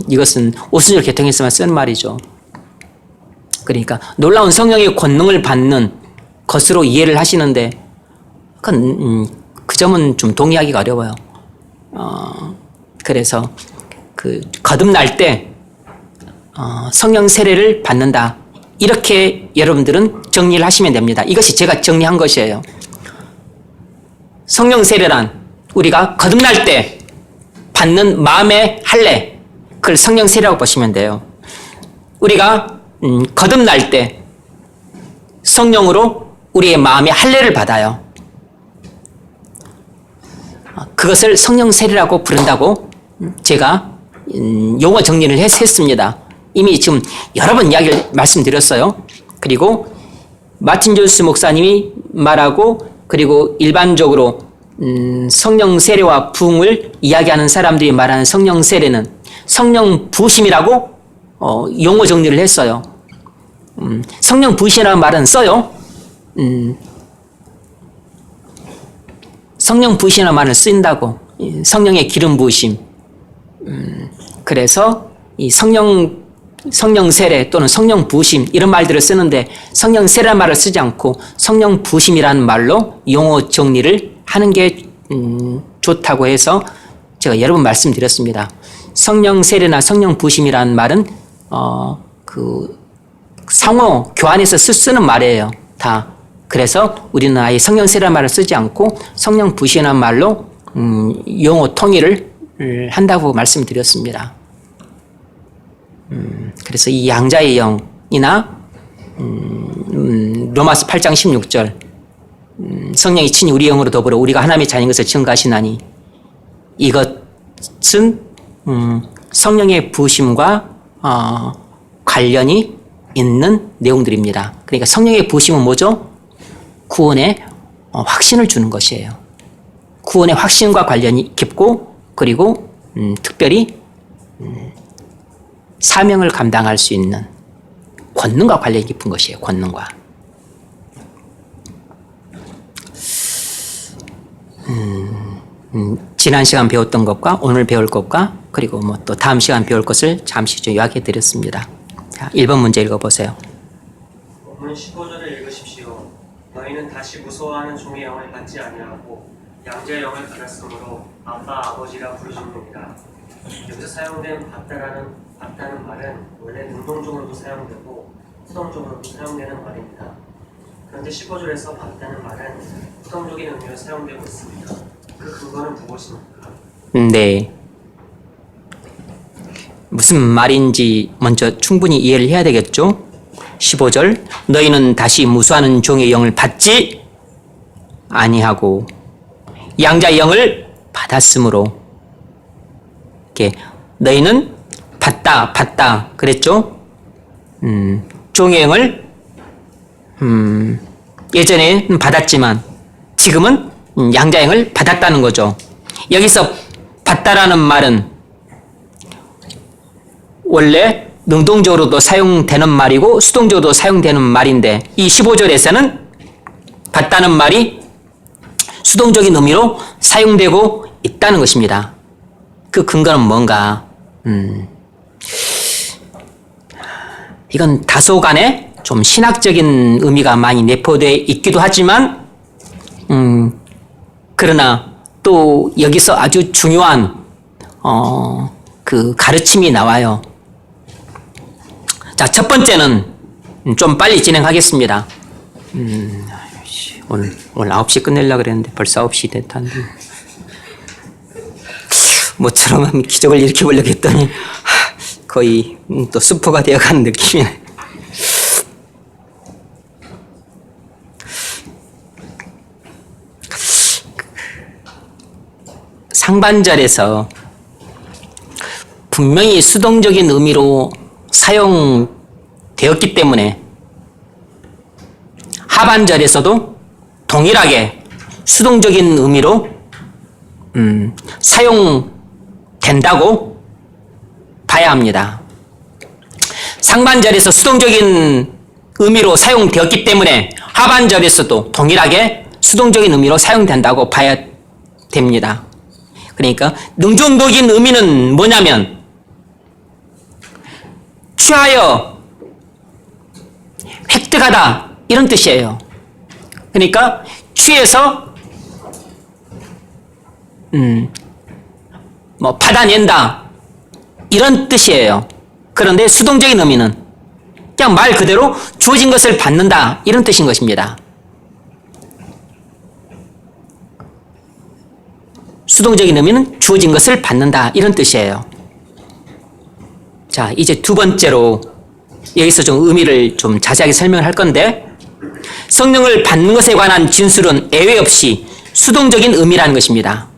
이것은 오순절 계통에서만 쓰는 말이죠. 그러니까 놀라운 성령의 권능을 받는 것으로 이해를 하시는데, 그 점은 좀 동의하기가 어려워요. 그래서 거듭날 때 성령 세례를 받는다, 이렇게 여러분들은 정리를 하시면 됩니다. 이것이 제가 정리한 것이에요. 성령 세례란 우리가 거듭날 때 받는 마음의 할례, 그걸 성령 세례라고 보시면 돼요. 우리가 거듭날 때 성령으로 우리의 마음의 할례를 받아요. 그것을 성령 세례라고 부른다고 제가 용어 정리를 했습니다. 이미 지금 여러 번 이야기를 말씀드렸어요. 그리고 마틴 존스 목사님이 말하고, 그리고 일반적으로 성령 세례와 부흥을 이야기하는 사람들이 말하는 성령 세례는 성령 부으심이라고 용어 정리를 했어요. 성령 부으심이라는 말은 써요. 성령 부으심이라는 말을 쓴다고. 성령의 기름 부으심. 그래서 이 성령 세례 또는 성령 부으심 이런 말들을 쓰는데 성령 세례라는 말을 쓰지 않고 성령 부으심이라는 말로 용어 정리를 하는 게 좋다고 해서 제가 여러 번 말씀드렸습니다. 성령 세례나 성령 부으심이라는 말은 그 상호 교환해서 쓰는 말이에요. 다. 그래서 우리는 아예 성령 세례라는 말을 쓰지 않고 성령 부으심이라는 말로 용어 통일을 한다고 말씀드렸습니다. 그래서 이 양자의 영이나 로마서 8장 16절 성령이 친히 우리 영으로 더불어 우리가 하나님의 자녀인 것을 증거하시나니 이것은 성령의 부으심과 관련이 있는 내용들입니다. 그러니까 성령의 부으심은 뭐죠? 구원의 확신을 주는 것이에요. 구원의 확신과 관련이 깊고 그리고 특별히 사명을 감당할 수 있는 권능과 관련이 깊은 것이에요. 권능과. 지난 시간 배웠던 것과 오늘 배울 것과 그리고 뭐 또 다음 시간 배울 것을 잠시 좀 요약해 드렸습니다. 자, 1번 문제 읽어보세요. 본문 15절을 읽으십시오. 너희는 다시 무서워하는 종의 영을 받지 아니하고 양자의 영을 받았으므로 아빠 아버지라 부르짖느니라. 여기서 사용된 받다는 말은 원래 능동적으로도 사용되고 수동적으로도 사용되는 말입니다. 그런데 15절에서 받다는 말은 수동적인 의미로 사용되고 있습니다. 그 근거는 무엇입니까? 네. 무슨 말인지 먼저 충분히 이해를 해야 되겠죠? 15절 너희는 다시 무수하는 종의 영을 받지 아니하고 양자의 영을 받았으므로 이렇게 너희는 받다 그랬죠? 종의 영을 예전에 받았지만 지금은 양자의 영을 받았다는 거죠. 여기서 받다라는 말은 원래 능동적으로도 사용되는 말이고 수동적으로도 사용되는 말인데 이 15절에서는 받다는 말이 수동적인 의미로 사용되고 있다는 것입니다. 그 근거는 뭔가? 이건 다소간에 좀 신학적인 의미가 많이 내포되어 있기도 하지만 그러나 또 여기서 아주 중요한 그 가르침이 나와요. 자, 첫 번째는 좀 빨리 진행하겠습니다. 오늘 9시 끝내려고 그랬는데 벌써 9시 됐다는데. 모처럼 하면 기적을 일으켜보려고 했더니 거의 또 수포가 되어가는 느낌이네. 상반절에서 분명히 수동적인 의미로 사용되었기 때문에 하반절에서도 동일하게 수동적인 의미로 사용된다고 봐야 합니다. 상반절에서 수동적인 의미로 사용되었기 때문에 하반절에서도 동일하게 수동적인 의미로 사용된다고 봐야 됩니다. 그러니까 능동적인 의미는 뭐냐면 취하여 획득하다 이런 뜻이에요. 그러니까 취해서 뭐 받아낸다 이런 뜻이에요. 그런데 수동적인 의미는 그냥 말 그대로 주어진 것을 받는다 이런 뜻인 것입니다. 수동적인 의미는 주어진 것을 받는다 이런 뜻이에요. 자, 이제 두 번째로 여기서 좀 의미를 좀 자세하게 설명을 할 건데 성령을 받는 것에 관한 진술은 예외 없이 수동적인 의미라는 것입니다.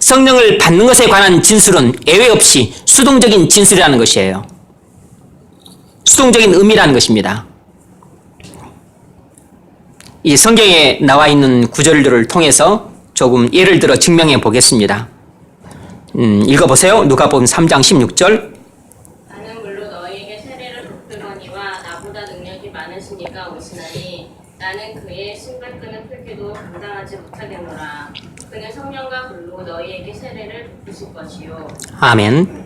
성령을 받는 것에 관한 진술은 예외 없이 수동적인 진술이라는 것이에요. 수동적인 의미라는 것입니다. 이 성경에 나와 있는 구절들을 통해서 조금 예를 들어 증명해 보겠습니다. 읽어보세요. 누가복음 3장 16절. 나는 물론 너희에게 세례를 베풀거니와 나보다 능력이 많으신 이가 오시나니 나는 그의 신발끈을 풀기도 감당하지 못하겠노라. 그는 성령과 불로 너희에게 세례를 베푸실 것이요. 아멘.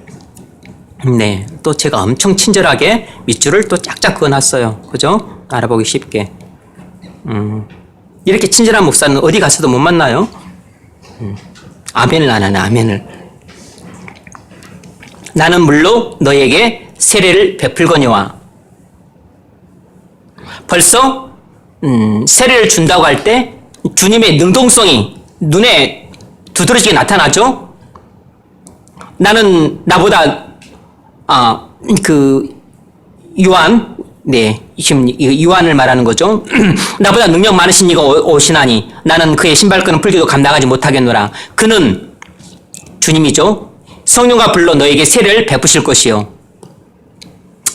네, 또 제가 엄청 친절하게 밑줄을 또 짝짝 그어놨어요. 그죠? 알아보기 쉽게. 이렇게 친절한 목사는 어디 가서도 못 만나요. 아멘을 안 하네, 아멘을. 나는 물로 너에게 세례를 베풀거니와. 벌써 세례를 준다고 할 때 주님의 능동성이 눈에 두드러지게 나타나죠. 나는 나보다 요한, 네, 지금 요한을 말하는 거죠. 나보다 능력 많으신 이가 오시나니 나는 그의 신발끈을 풀기도 감당하지 못하겠노라. 그는 주님이죠. 성령과 불로 너에게 세례를 베푸실 것이요.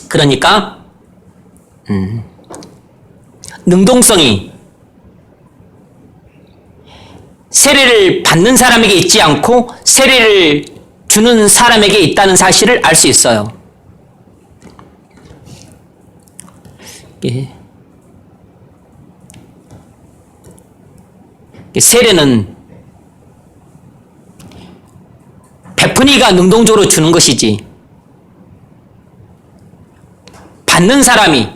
그러니까 능동성이 세례를 받는 사람에게 있지 않고 세례를 주는 사람에게 있다는 사실을 알 수 있어요. 세례는 베푸니가 능동적으로 주는 것이지 받는 사람이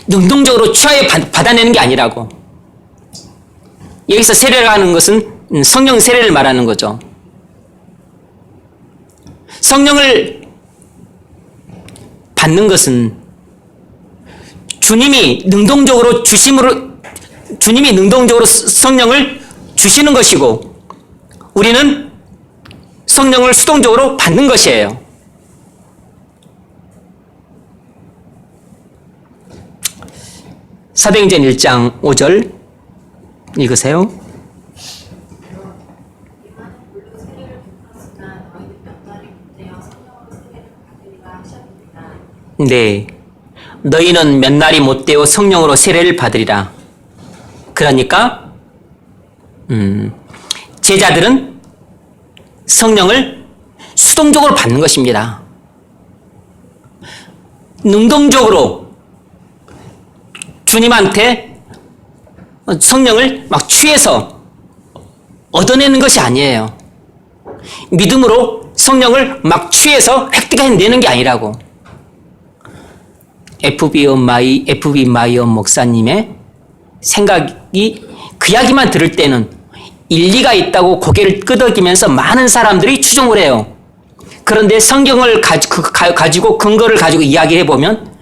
능동적으로 취하여 받아내는 게 아니라고. 여기서 세례라는 것은 성령 세례를 말하는 거죠. 성령을 받는 것은 주님이 능동적으로 성령을 주시는 것이고 우리는 성령을 수동적으로 받는 것이에요. 사도행전 1장 5절 읽으세요. 네, 너희는 몇 날이 못되어 성령으로 세례를 받으리라. 그러니까 제자들은 성령을 수동적으로 받는 것입니다. 능동적으로 주님한테 성령을 막 취해서 얻어내는 것이 아니에요. 믿음으로 성령을 막 취해서 획득해내는 게 아니라고. FB 마이언 목사님의 생각이 그 이야기만 들을 때는 일리가 있다고 고개를 끄덕이면서 많은 사람들이 추종을 해요. 그런데 성경을 가지고 근거를 가지고 이야기해 보면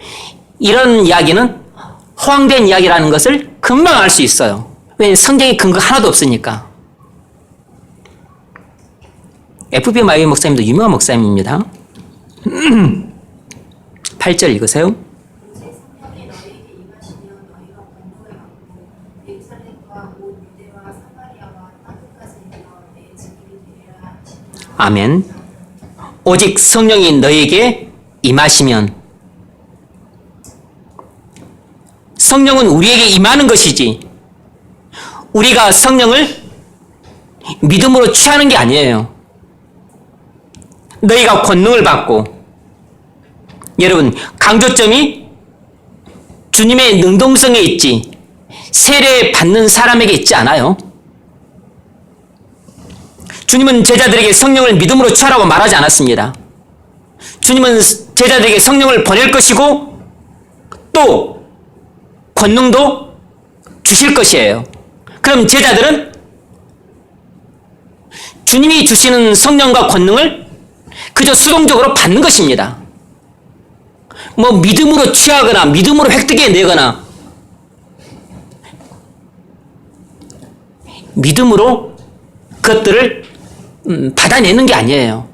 이런 이야기는 허황된 이야기라는 것을 금방 알 수 있어요. 왜냐하면 성경에 근거 하나도 없으니까. FB 마이언 목사님도 유명한 목사님입니다. 8절 읽으세요. 아멘. 오직 성령이 너에게 임하시면, 성령은 우리에게 임하는 것이지 우리가 성령을 믿음으로 취하는 게 아니에요. 너희가 권능을 받고, 여러분 강조점이 주님의 능동성에 있지 세례 받는 사람에게 있지 않아요. 주님은 제자들에게 성령을 믿음으로 취하라고 말하지 않았습니다. 주님은 제자들에게 성령을 보낼 것이고 또 권능도 주실 것이에요. 그럼 제자들은 주님이 주시는 성령과 권능을 그저 수동적으로 받는 것입니다. 뭐 믿음으로 취하거나 믿음으로 획득해내거나 믿음으로 그것들을 받아내는 게 아니에요.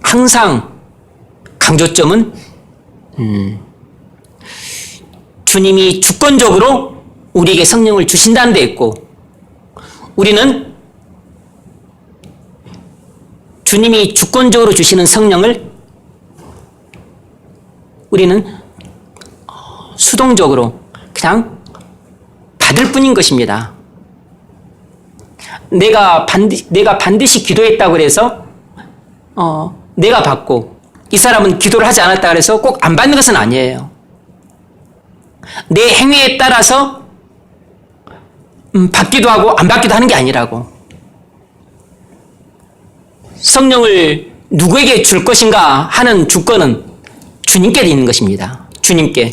항상 강조점은 주님이 주권적으로 우리에게 성령을 주신다는 데 있고, 우리는 주님이 주권적으로 주시는 성령을 우리는 수동적으로 그냥 받을 뿐인 것입니다. 내가 반드시 기도했다고 해서 내가 받고 이 사람은 기도를 하지 않았다 그래서 꼭 안 받는 것은 아니에요. 내 행위에 따라서 받기도 하고 안 받기도 하는 게 아니라고. 성령을 누구에게 줄 것인가 하는 주권은 주님께 있는 것입니다. 주님께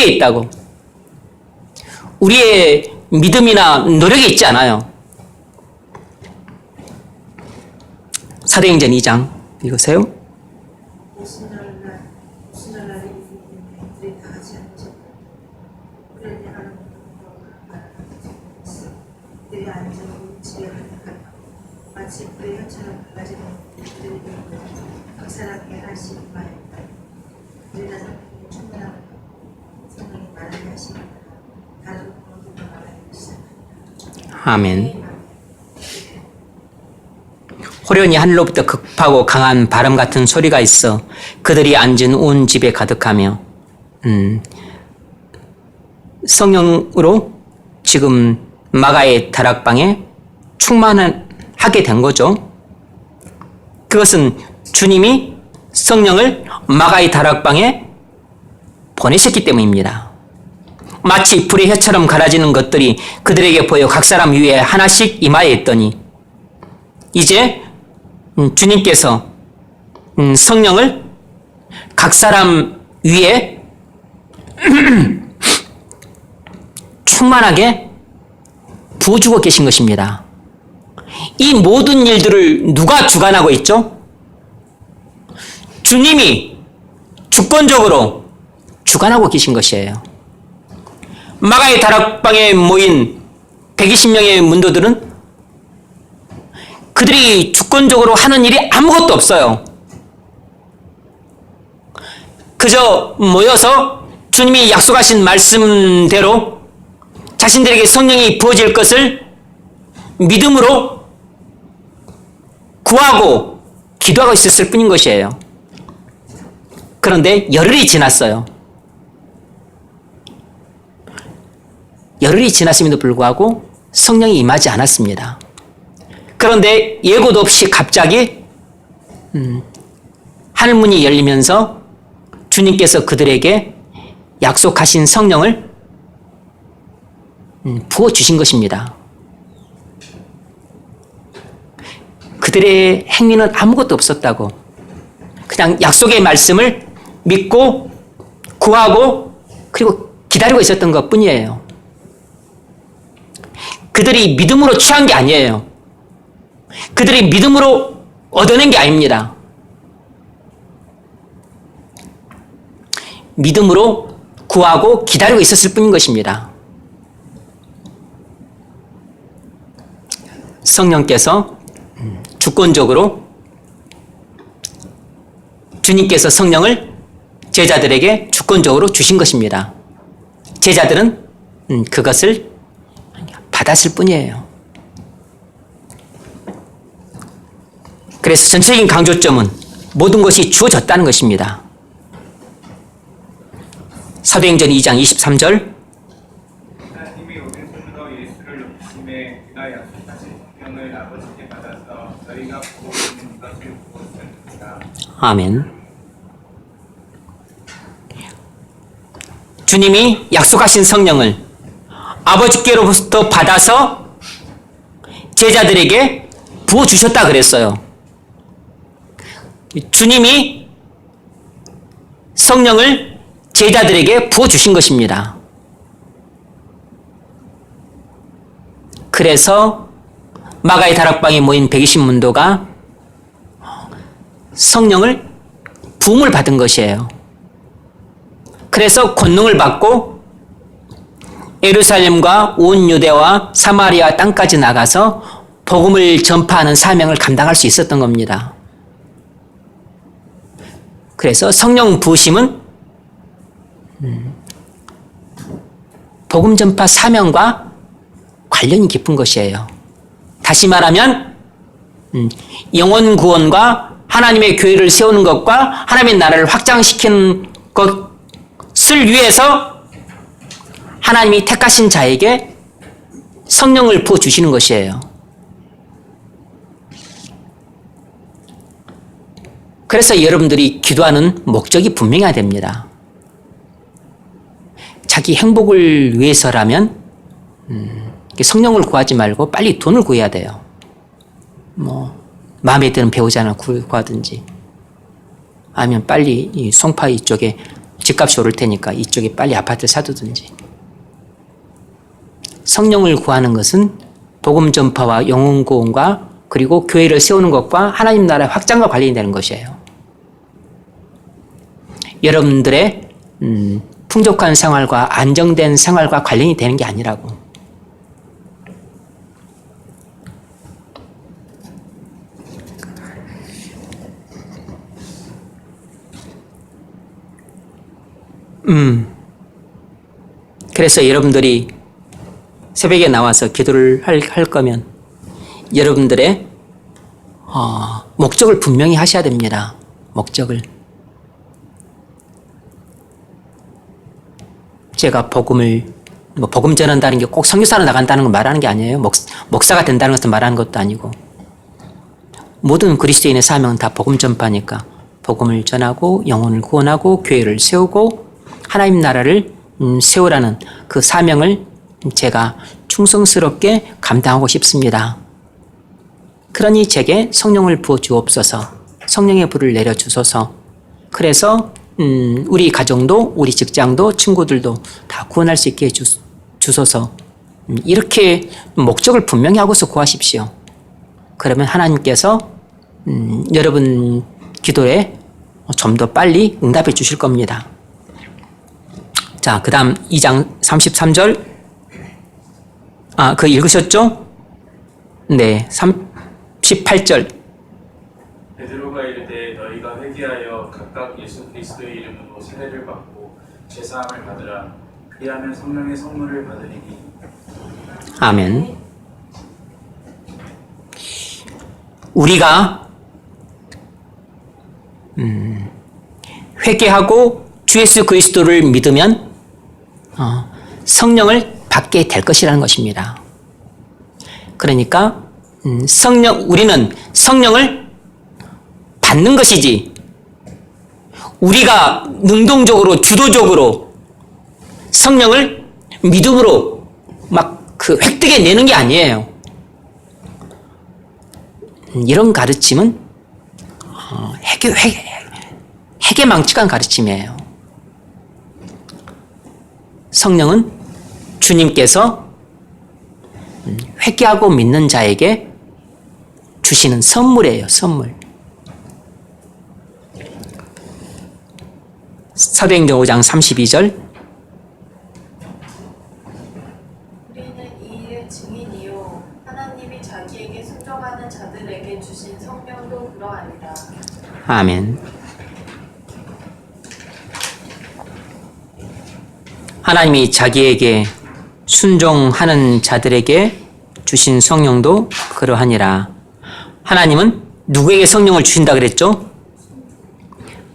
있다고. 우리의 믿음이나 노력이 있지 않아요. 사도행전 2장 읽으세요. 무슨 날에 그들이 다 같이 앉았고 그들이 하는 그들이 앉아 집에 가득하고 마치 불의 혀처럼 갈라지는 그들에게 각사하게 하시 말했다. 그들이 충분하고 성령이 말하게 하시니까 다른 모두가 말하기 시작한다. 아멘. 호련히 하늘로부터 급하고 강한 바람 같은 소리가 있어 그들이 앉은 온 집에 가득하며 성령으로 지금 마가의 다락방에 충만하게 된 거죠. 그것은 주님이 성령을 마가의 다락방에 보내셨기 때문입니다. 마치 불의 혀처럼 갈아지는 것들이 그들에게 보여 각 사람 위에 하나씩 임하여 있더니 이제 주님께서 성령을 각 사람 위에 충만하게 부어주고 계신 것입니다. 이 모든 일들을 누가 주관하고 있죠? 주님이 주권적으로 주관하고 계신 것이에요. 마가의 다락방에 모인 120명의 문도들은 그들이 주권적으로 하는 일이 아무것도 없어요. 그저 모여서 주님이 약속하신 말씀대로 자신들에게 성령이 부어질 것을 믿음으로 구하고 기도하고 있었을 뿐인 것이에요. 그런데 열흘이 지났어요. 열흘이 지났음에도 불구하고 성령이 임하지 않았습니다. 그런데 예고도 없이 갑자기 하늘문이 열리면서 주님께서 그들에게 약속하신 성령을 부어주신 것입니다. 그들의 행위는 아무것도 없었다고. 그냥 약속의 말씀을 믿고 구하고 그리고 기다리고 있었던 것 뿐이에요. 그들이 믿음으로 취한 게 아니에요. 그들이 믿음으로 얻어낸 게 아닙니다. 믿음으로 구하고 기다리고 있었을 뿐인 것입니다. 성령께서 주권적으로 주님께서 성령을 제자들에게 주권적으로 주신 것입니다. 제자들은 그것을 받았을 뿐이에요. 그래서 전체적인 강조점은 모든 것이 주어졌다는 것입니다. 사도행전 2장 23절 하나님이 오신 손으로 예수를 높이심에 그가 약속하신 성령을 아버지께 받아서 저희가 보고 있는 것을 보았습니다. 아멘. 주님이 약속하신 성령을 아버지께로부터 받아서 제자들에게 부어주셨다 그랬어요. 주님이 성령을 제자들에게 부어주신 것입니다. 그래서 마가의 다락방에 모인 120문도가 성령을 부음을 받은 것이에요. 그래서 권능을 받고 예루살렘과 온 유대와 사마리아 땅까지 나가서 복음을 전파하는 사명을 감당할 수 있었던 겁니다. 그래서 성령 부으심은 복음 전파 사명과 관련이 깊은 것이에요. 다시 말하면 영혼 구원과 하나님의 교회를 세우는 것과 하나님의 나라를 확장시키는 것을 위해서 하나님이 택하신 자에게 성령을 부어주시는 것이에요. 그래서 여러분들이 기도하는 목적이 분명해야 됩니다. 자기 행복을 위해서라면 성령을 구하지 말고 빨리 돈을 구해야 돼요. 마음에 드는 배우자나 구하든지, 아니면 빨리 이 송파 이쪽에 집값이 오를 테니까 이쪽에 빨리 아파트를 사두든지. 성령을 구하는 것은 복음 전파와 영혼 구원과 그리고 교회를 세우는 것과 하나님 나라의 확장과 관련이 되는 것이에요. 여러분들의 풍족한 생활과 안정된 생활과 관련이 되는 게 아니라고. 그래서 여러분들이 새벽에 나와서 기도를 할 거면 여러분들의 목적을 분명히 하셔야 됩니다. 목적을. 제가 복음을 복음 전한다는 게 꼭 선교사로 나간다는 걸 말하는 게 아니에요. 목사가 된다는 것을 말하는 것도 아니고, 모든 그리스도인의 사명은 다 복음 전파니까 복음을 전하고 영혼을 구원하고 교회를 세우고 하나님 나라를 세우라는 그 사명을 제가 충성스럽게 감당하고 싶습니다. 그러니 제게 성령을 부어 주옵소서, 성령의 불을 내려 주소서. 그래서 우리 가정도 우리 직장도 친구들도 다 구원할 수 있게 주소서. 이렇게 목적을 분명히 하고서 구하십시오. 그러면 하나님께서 여러분 기도에 좀 더 빨리 응답해 주실 겁니다. 자, 그 다음 2장 33절. 그거 읽으셨죠? 네, 38절. 베드로가 이르되 너희가 회개하여 각각 예수 그리스도의 이름으로 세례를 받고 제사함을 받으라. 그리하면 성령의 선물을 받으리니. 아멘. 우리가 회개하고 주 예수 그리스도를 믿으면 성령을 받게 될 것이라는 것입니다. 그러니까 우리는 성령을 받는 것이지 우리가 능동적으로 주도적으로 성령을 믿음으로 막 획득해 내는 게 아니에요. 이런 가르침은 해괴망측한 가르침이에요. 성령은 주님께서 회개하고 믿는 자에게 주시는 선물이에요. 선물. 사도행전 5장 32절. 우리는 이 일의 증인이요 하나님이 자기에게 순종하는 자들에게 주신 성령도 그러하니라. 아멘. 하나님이 자기에게 순종하는 자들에게 주신 성령도 그러하니라. 하나님은 누구에게 성령을 주신다 그랬죠?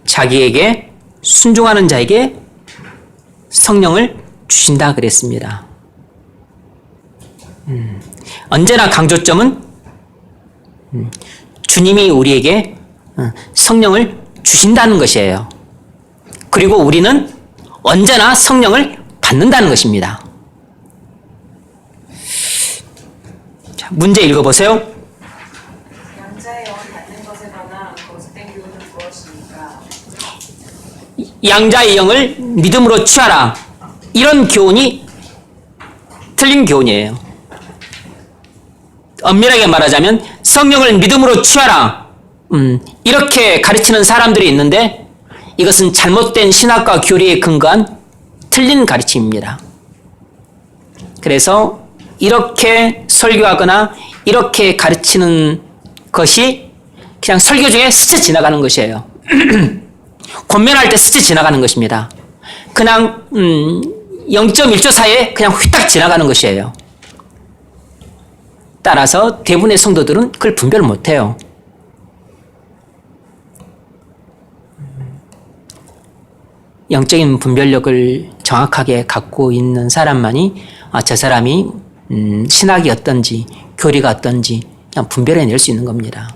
자기에게 순종하는 자에게 성령을 주신다 그랬습니다. 언제나 강조점은 주님이 우리에게 성령을 주신다는 것이에요. 그리고 우리는 언제나 성령을 받는다는 것입니다. 자, 문제 읽어보세요. 양자의 영을 받는 것에 관한 거짓된 교훈은 무엇입니까? 양자의 영을 믿음으로 취하라. 이런 교훈이 틀린 교훈이에요. 엄밀하게 말하자면 성령을 믿음으로 취하라. 이렇게 가르치는 사람들이 있는데 이것은 잘못된 신학과 교리에 근거한 틀린 가르침입니다. 그래서 이렇게 설교하거나 이렇게 가르치는 것이 그냥 설교 중에 스쳐 지나가는 것이에요. 권면할 때 스쳐 지나가는 것입니다. 그냥 0.1초 사이에 그냥 휘딱 지나가는 것이에요. 따라서 대부분의 성도들은 그걸 분별을 못해요. 영적인 분별력을 정확하게 갖고 있는 사람만이 저 사람이 신학이 어떤지 교리가 어떤지 그냥 분별해낼 수 있는 겁니다.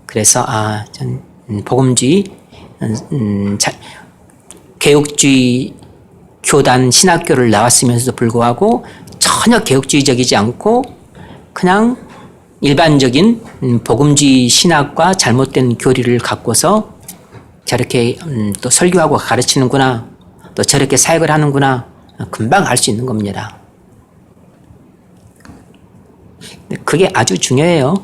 그래서 전 복음주의, 개혁주의 교단 신학교를 나왔으면서도 불구하고 전혀 개혁주의적이지 않고 그냥 일반적인 복음주의 신학과 잘못된 교리를 갖고서 저렇게 또 설교하고 가르치는구나, 또 저렇게 사역을 하는구나 금방 알 수 있는 겁니다. 그게 아주 중요해요.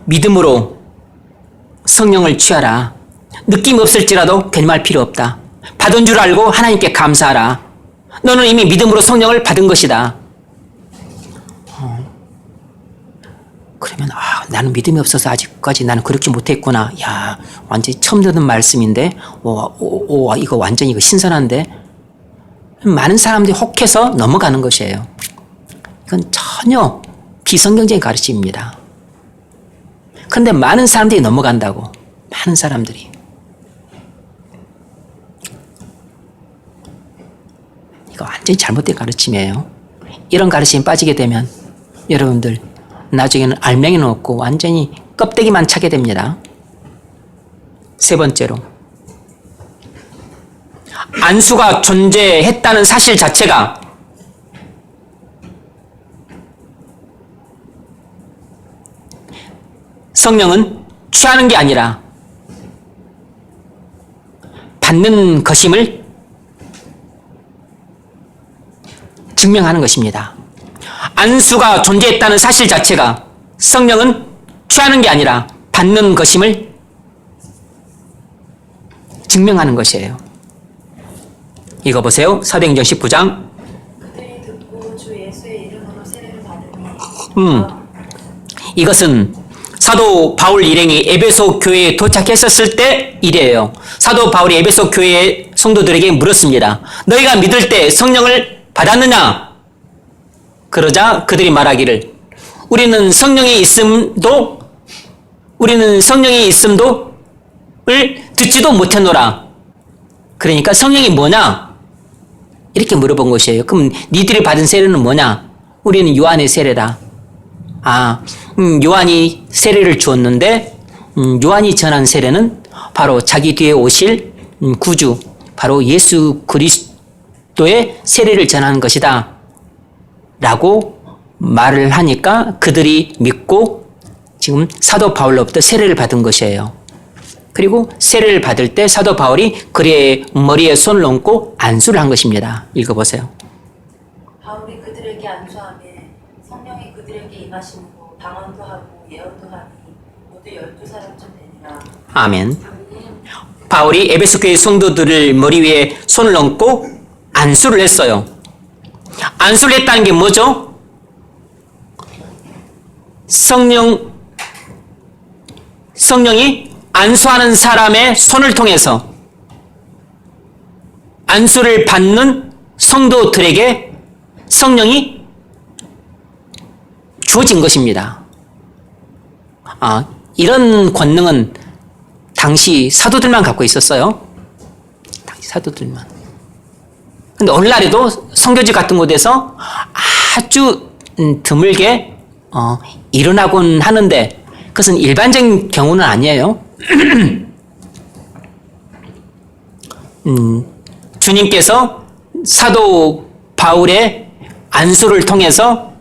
믿음으로 성령을 취하라. 느낌 없을지라도 괜히 필요 없다. 받은 줄 알고 하나님께 감사하라. 너는 이미 믿음으로 성령을 받은 것이다. 그러면 나는 믿음이 없어서 아직까지 나는 그렇게 못했구나. 야, 완전히 처음 듣는 말씀인데, 이거 완전히 이거 신선한데. 많은 사람들이 혹해서 넘어가는 것이에요. 이건 전혀 비성경적인 가르침입니다. 그런데 많은 사람들이 넘어간다고. 많은 사람들이. 이거 완전히 잘못된 가르침이에요. 이런 가르침에 빠지게 되면 여러분들 나중에는 알맹이는 없고 완전히 껍데기만 차게 됩니다. 세 번째로, 안수가 존재했다는 사실 자체가 성령은 취하는 게 아니라 받는 것임을 증명하는 것입니다. 안수가 존재했다는 사실 자체가 성령은 취하는 게 아니라 받는 것임을 증명하는 것이에요. 이거 보세요. 사도행전 19장. 그들이 듣고 주 예수의 이름으로 세례를 받으니 이것은 사도 바울 일행이 에베소 교회에 도착했었을 때 일이에요. 사도 바울이 에베소 교회 성도들에게 물었습니다. 너희가 믿을 때 성령을 받았느냐? 그러자 그들이 말하기를 우리는 성령이 있음도 을 듣지도 못했노라. 그러니까 성령이 뭐냐? 이렇게 물어본 것이에요. 그럼 니들이 받은 세례는 뭐냐? 우리는 요한의 세례다. 요한이 세례를 주었는데 요한이 전한 세례는 바로 자기 뒤에 오실 구주, 바로 예수 그리스도의 세례를 전하는 것이다 라고 말을 하니까 그들이 믿고 지금 사도 바울로부터 세례를 받은 것이에요. 그리고 세례를 받을 때 사도 바울이 그의 머리에 손을 얹고 안수를 한 것입니다. 읽어보세요. 바울이 그들에게 안수하매 성령이 그들에게 임하심으로 방언도 하고 예언도 하니 모두 12사람쯤 되니라. 아멘. 바울이 에베소 교회 성도들을 머리 위에 손을 얹고 안수를 했어요. 안수를 했다는 게 뭐죠? 성령이 안수하는 사람의 손을 통해서 안수를 받는 성도들에게 성령이 주어진 것입니다. 이런 권능은 당시 사도들만 갖고 있었어요. 당시 사도들만. 근데 오늘날에도 선교지 같은 곳에서 아주 드물게 일어나곤 하는데 그것은 일반적인 경우는 아니에요. 주님께서 사도 바울의 안수를 통해서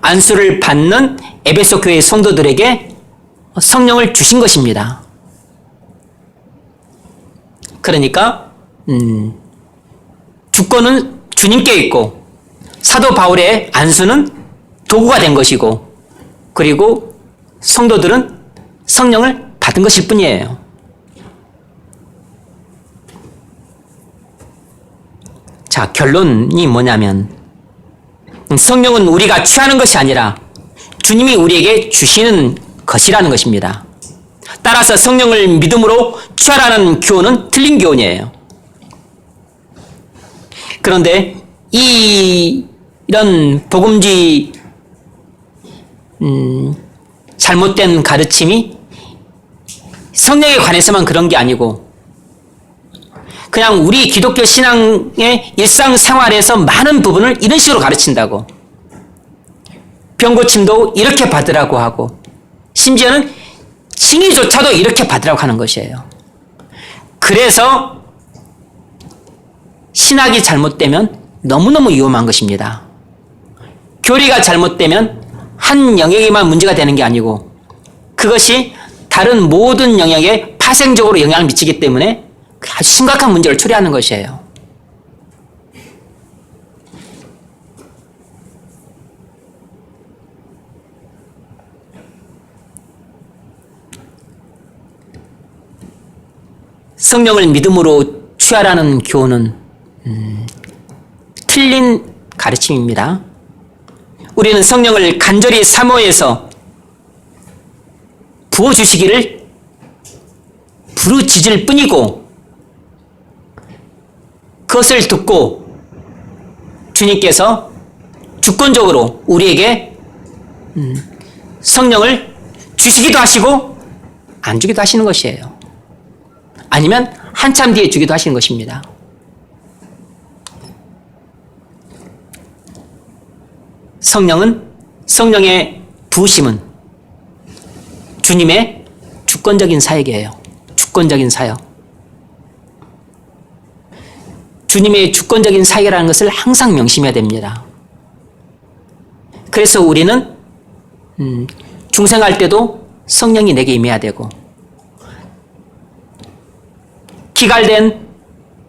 안수를 받는 에베소 교회 성도들에게 성령을 주신 것입니다. 그러니까 주권은 주님께 있고 사도 바울의 안수는 도구가 된 것이고 그리고 성도들은 성령을 받은 것일 뿐이에요. 자, 결론이 뭐냐면 성령은 우리가 취하는 것이 아니라 주님이 우리에게 주시는 것이라는 것입니다. 따라서 성령을 믿음으로 취하라는 교훈은 틀린 교훈이에요. 그런데 이런 복음주의 잘못된 가르침이 성령에 관해서만 그런 게 아니고 그냥 우리 기독교 신앙의 일상생활에서 많은 부분을 이런 식으로 가르친다고. 병고침도 이렇게 받으라고 하고 심지어는 칭의조차도 이렇게 받으라고 하는 것이에요. 그래서 신학이 잘못되면 너무너무 위험한 것입니다. 교리가 잘못되면 한 영역에만 문제가 되는 게 아니고 그것이 다른 모든 영역에 파생적으로 영향을 미치기 때문에 아주 심각한 문제를 초래하는 것이에요. 성령을 믿음으로 취하라는 교훈은 틀린 가르침입니다. 우리는 성령을 간절히 사모해서 부어주시기를 부르짖을 뿐이고 그것을 듣고 주님께서 주권적으로 우리에게 성령을 주시기도 하시고 안 주기도 하시는 것이에요. 아니면 한참 뒤에 주기도 하시는 것입니다. 성령의 부으심은 주님의 주권적인 사역이에요. 주권적인 사역. 주님의 주권적인 사역이라는 것을 항상 명심해야 됩니다. 그래서 우리는 중생할 때도 성령이 내게 임해야 되고 기갈된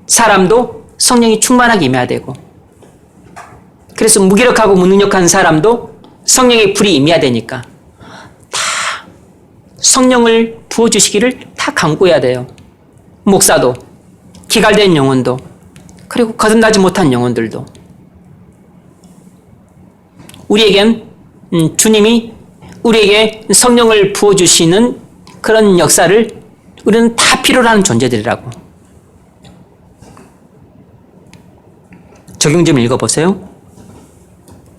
사람도 성령이 충만하게 임해야 되고 그래서 무기력하고 무능력한 사람도 성령의 불이 임해야 되니까 다 성령을 부어주시기를 다 간구해야 돼요. 목사도 기갈된 영혼도 그리고 거듭나지 못한 영혼들도 우리에겐 주님이 우리에게 성령을 부어주시는 그런 역사를 우리는 다 필요로 하는 존재들이라고. 적용 좀 읽어보세요.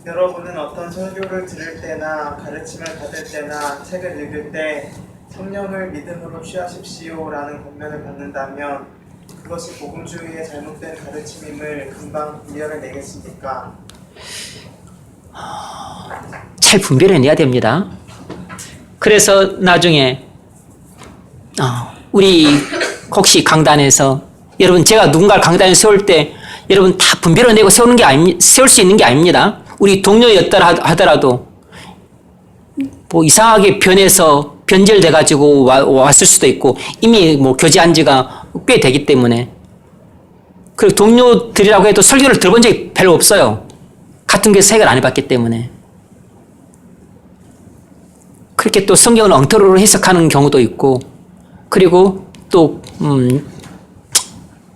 여러분은 어떤 설교를 들을 때나 가르침을 받을 때나 책을 읽을 때 성령을 믿음으로 취하십시오라는 권면을 받는다면 그것이 복음주의의 잘못된 가르침임을 금방 분별해 내겠습니까? 잘 분별해내야 됩니다. 그래서 나중에 우리 혹시 강단에서 여러분 제가 누군가를 강단에 세울 때 여러분 다 분별해내고 세울 수 있는 게 아닙니다. 우리 동료였더라 하더라도 뭐 이상하게 변질돼 가지고 왔을 수도 있고 이미 뭐 교제한 지가 꽤 되기 때문에 그리고 동료들이라고 해도 설교를 들어본 적이 별로 없어요. 같은 교회 사역을 안 해봤기 때문에 그렇게 또 성경을 엉터리로 해석하는 경우도 있고 그리고 또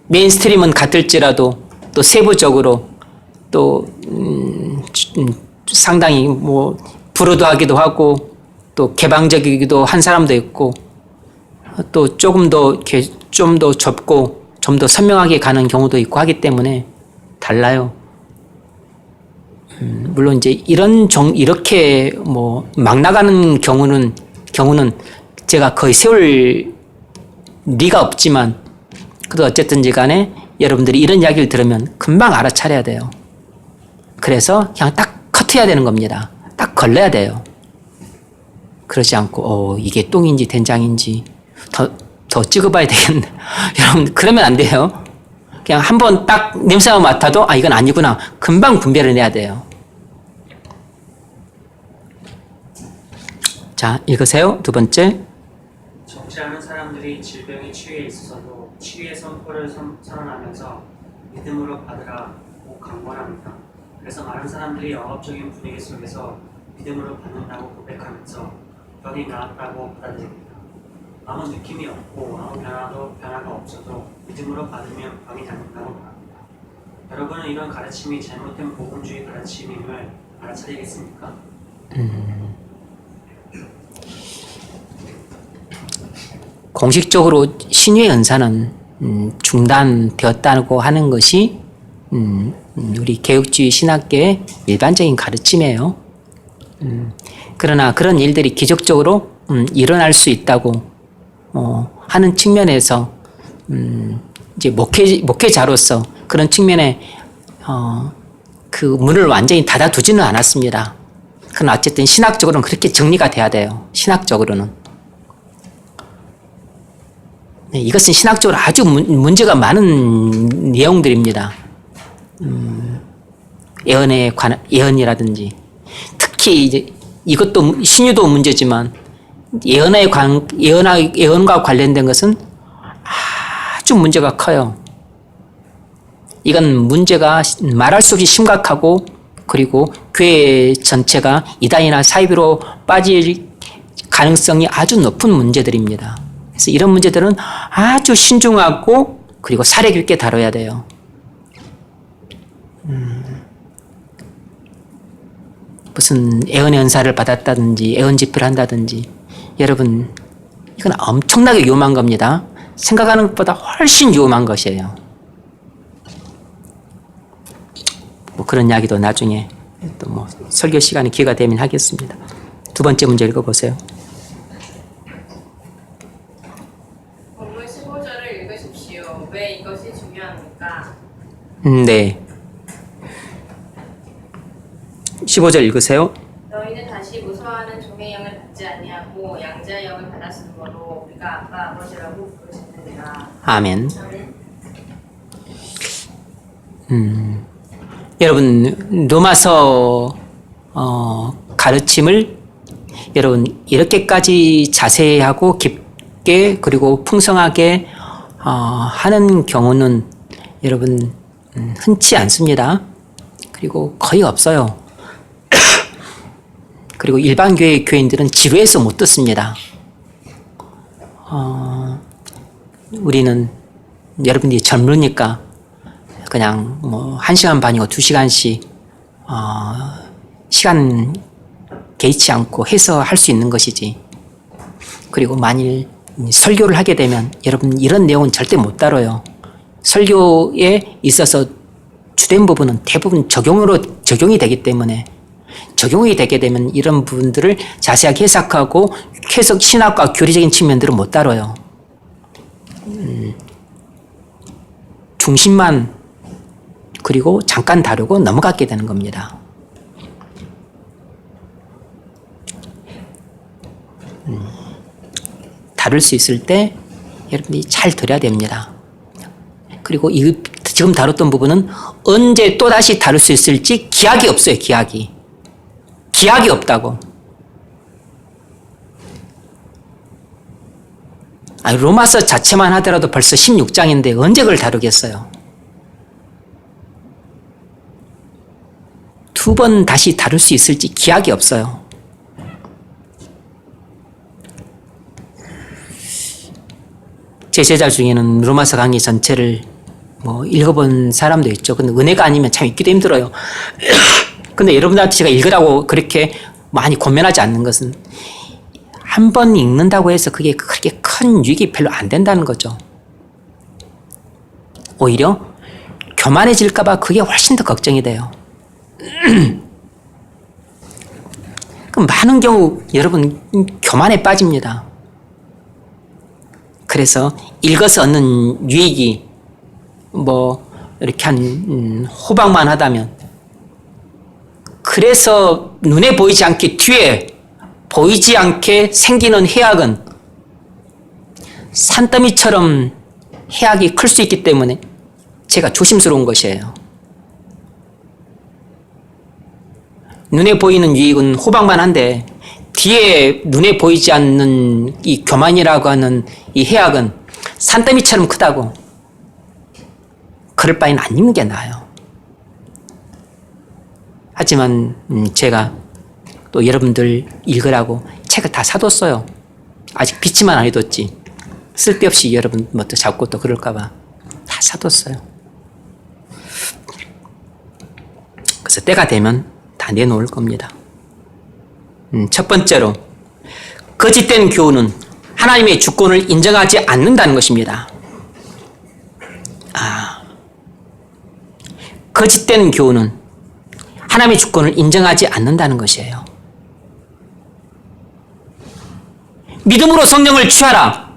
메인스트림은 같을지라도 또 세부적으로 또 상당히 뭐 불우도하기도 하고 또 개방적이기도 한 사람도 있고 또 조금 더 이렇게 좀 더 좁고 좀 더 선명하게 가는 경우도 있고 하기 때문에 달라요. 물론 이제 이렇게 뭐 막 나가는 경우는 제가 거의 세울 리가 없지만 그래도 어쨌든지 간에 여러분들이 이런 이야기를 들으면 금방 알아차려야 돼요. 그래서 그냥 딱 컷해야 되는 겁니다. 딱 걸러야 돼요. 그러지 않고 이게 똥인지 된장인지 더 찍어봐야 되겠네. 여러분 그러면 안 돼요. 그냥 한번 딱 냄새만 맡아도 이건 아니구나. 금방 분별을 내야 돼요. 자, 읽으세요. 두 번째. 적지 않은 사람들이 질병의 치유에 있어서도 치유의 선포를 선언하면서 믿음으로 받으라 고 강권합니다. 그래서 많은 사람들이 억압적인 분위기 속에서 믿음으로 받는다고 고백하면서 병이 나았다고 받아들입니다. 아무 느낌이 없고 아무 변화가 없어도 믿음으로 받으면 병이 낫는다고 말합니다. 여러분은 이런 가르침이 잘못된 복음주의 가르침임을 알아차리겠습니까? 공식적으로 신유의 은사는 중단되었다고 하는 것이 우리 개혁주의 신학계의 일반적인 가르침이에요. 그러나 그런 일들이 기적적으로 일어날 수 있다고 하는 측면에서 이제 목회자로서 그런 측면에 그 문을 완전히 닫아두지는 않았습니다. 그러나 어쨌든 신학적으로는 그렇게 정리가 돼야 돼요. 신학적으로는. 네, 이것은 신학적으로 아주 문제가 많은 내용들입니다. 예언이라든지 특히 이제 이것도 신유도 문제지만 예언과 관련된 것은 아주 문제가 커요. 이건 문제가 말할 수 없이 심각하고 그리고 교회 전체가 이단이나 사이비로 빠질 가능성이 아주 높은 문제들입니다. 그래서 이런 문제들은 아주 신중하고 그리고 사려 깊게 다뤄야 돼요. 무슨 애언의 은사를 받았다든지 애언 집회를 한다든지 여러분 이건 엄청나게 위험한 겁니다. 생각하는 것보다 훨씬 위험한 것이에요. 뭐 그런 이야기도 나중에 또 뭐 설교 시간에 기회가 되면 하겠습니다. 두 번째 문제 읽어보세요. 본문 15절을 읽으십시오. 왜 이것이 중요합니까? 네. 15절 읽으세요. 너희는 다시 무서워하는 종의 영을 받지 아니하고 양자의 영을 받았으므로 우리가 아빠 아버지라고 부르시느니라. 아멘. 여러분 로마서 가르침을 여러분 이렇게까지 자세하고 깊게 그리고 풍성하게 하는 경우는 여러분 흔치 않습니다. 그리고 거의 없어요. 그리고 일반 교회 교인들은 지루해서 못 듣습니다. 우리는 여러분들이 젊으니까 그냥 뭐 1시간 반이고 2시간씩 시간 개의치 않고 해서 할 수 있는 것이지. 그리고 만일 설교를 하게 되면 여러분 이런 내용은 절대 못 다뤄요. 설교에 있어서 주된 부분은 대부분 적용이 되기 때문에 적용이 되게 되면 이런 부분들을 자세하게 해석하고 해석 신학과 교리적인 측면들은 못 다뤄요. 중심만 그리고 잠깐 다루고 넘어가게 되는 겁니다. 다룰 수 있을 때 여러분이 잘 들어야 됩니다. 그리고 지금 다뤘던 부분은 언제 또다시 다룰 수 있을지 기약이 없어요. 기약이 없다고. 로마서 자체만 하더라도 벌써 16장인데 언제 그걸 다루겠어요? 2번 다시 다룰 수 있을지 기약이 없어요. 제 제자 중에는 로마서 강의 전체를 뭐 읽어본 사람도 있죠. 근데 은혜가 아니면 참 읽기도 힘들어요. 근데 여러분들한테 제가 읽으라고 그렇게 많이 권면하지 않는 것은 한 번 읽는다고 해서 그게 그렇게 큰 유익이 별로 안 된다는 거죠. 오히려 교만해질까봐 그게 훨씬 더 걱정이 돼요. 그럼 많은 경우 여러분 교만에 빠집니다. 그래서 읽어서 얻는 유익이 뭐 이렇게 한 호박만 하다면 그래서 눈에 보이지 않게 뒤에 보이지 않게 생기는 해악은 산더미처럼 해악이 클 수 있기 때문에 제가 조심스러운 것이에요. 눈에 보이는 유익은 호박만 한데 뒤에 눈에 보이지 않는 이 교만이라고 하는 이 해악은 산더미처럼 크다고. 그럴 바엔 안 읽는 게 나아요. 하지만 제가 또 여러분들 읽으라고 책을 다 사뒀어요. 아직 비치만 안 해뒀지. 쓸데없이 여러분 뭐 또 잡고 또 그럴까봐 다 사뒀어요. 그래서 때가 되면 다 내놓을 겁니다. 첫 번째로 거짓된 교훈은 하나님의 주권을 인정하지 않는다는 것입니다. 거짓된 교훈은 하나님의 주권을 인정하지 않는다는 것이에요. 믿음으로 성령을 취하라.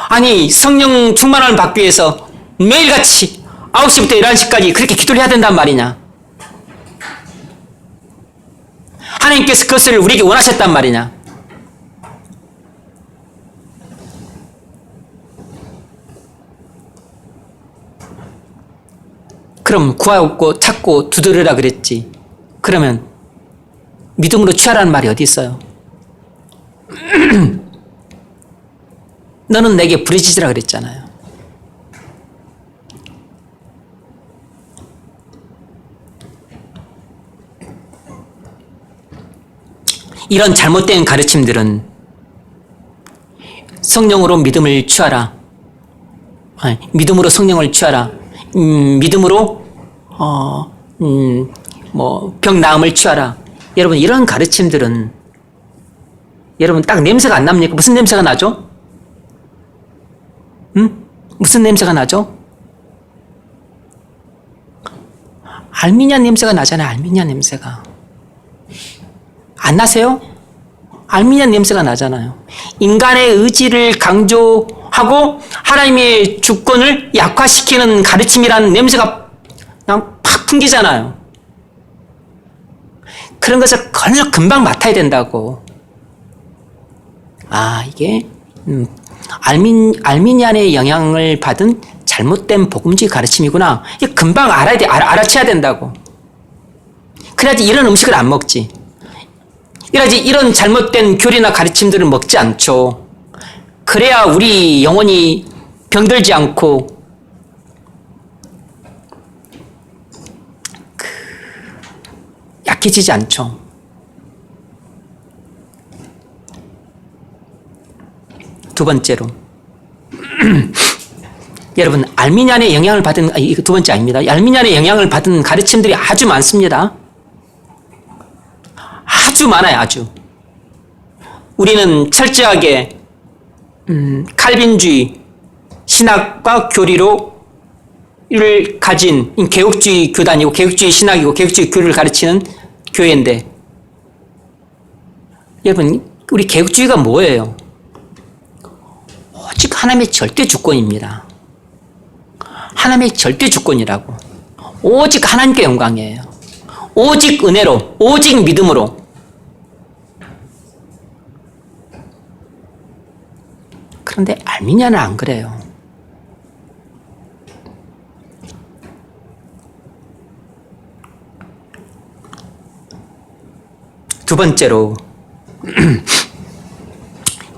아니, 성령 충만을 받기 위해서 매일같이 9시부터 11시까지 그렇게 기도를 해야 된단 말이냐. 하나님께서 그것을 우리에게 원하셨단 말이냐. 그럼 구하고 찾고 두드리라 그랬지. 그러면 믿음으로 취하라는 말이 어디 있어요? 너는 내게 부르짖으라 그랬잖아요. 이런 잘못된 가르침들은 성령으로 믿음을 취하라. 믿음으로 성령을 취하라. 믿음으로 병 나음을 취하라. 여러분, 이런 가르침들은 여러분 딱 냄새가 안 납니까? 무슨 냄새가 나죠? 무슨 냄새가 나죠? 알미니아 냄새가 나잖아요. 알미니아 냄새가. 안 나세요? 알미니아 냄새가 나잖아요. 인간의 의지를 강조하고 하나님의 주권을 약화시키는 가르침이라는 냄새가 그냥 팍 풍기잖아요. 그런 것을 금방 맡아야 된다고. 이게 알미니안의 영향을 받은 잘못된 복음주의 가르침이구나. 이게 금방 알아채야 된다고. 그래야지 이런 음식을 안 먹지. 그래야지 이런 잘못된 교리나 가르침들을 먹지 않죠. 그래야 우리 영혼이 병들지 않고 약해지지 않죠. 두 번째로 여러분, 알미니안의 영향을 받은, 이거 두 번째 아닙니다. 알미니안의 영향을 받은 가르침들이 아주 많습니다. 아주 많아요. 아주. 우리는 철저하게 칼빈주의 신학과 교리를 가진 개혁주의 교단이고 개혁주의 신학이고 개혁주의 교리를 가르치는 교회인데, 여러분, 우리 개혁주의가 뭐예요? 오직 하나님의 절대 주권입니다. 하나님의 절대 주권이라고. 오직 하나님께 영광이에요. 오직 은혜로, 오직 믿음으로. 그런데 알미니아는 안 그래요. 두 번째로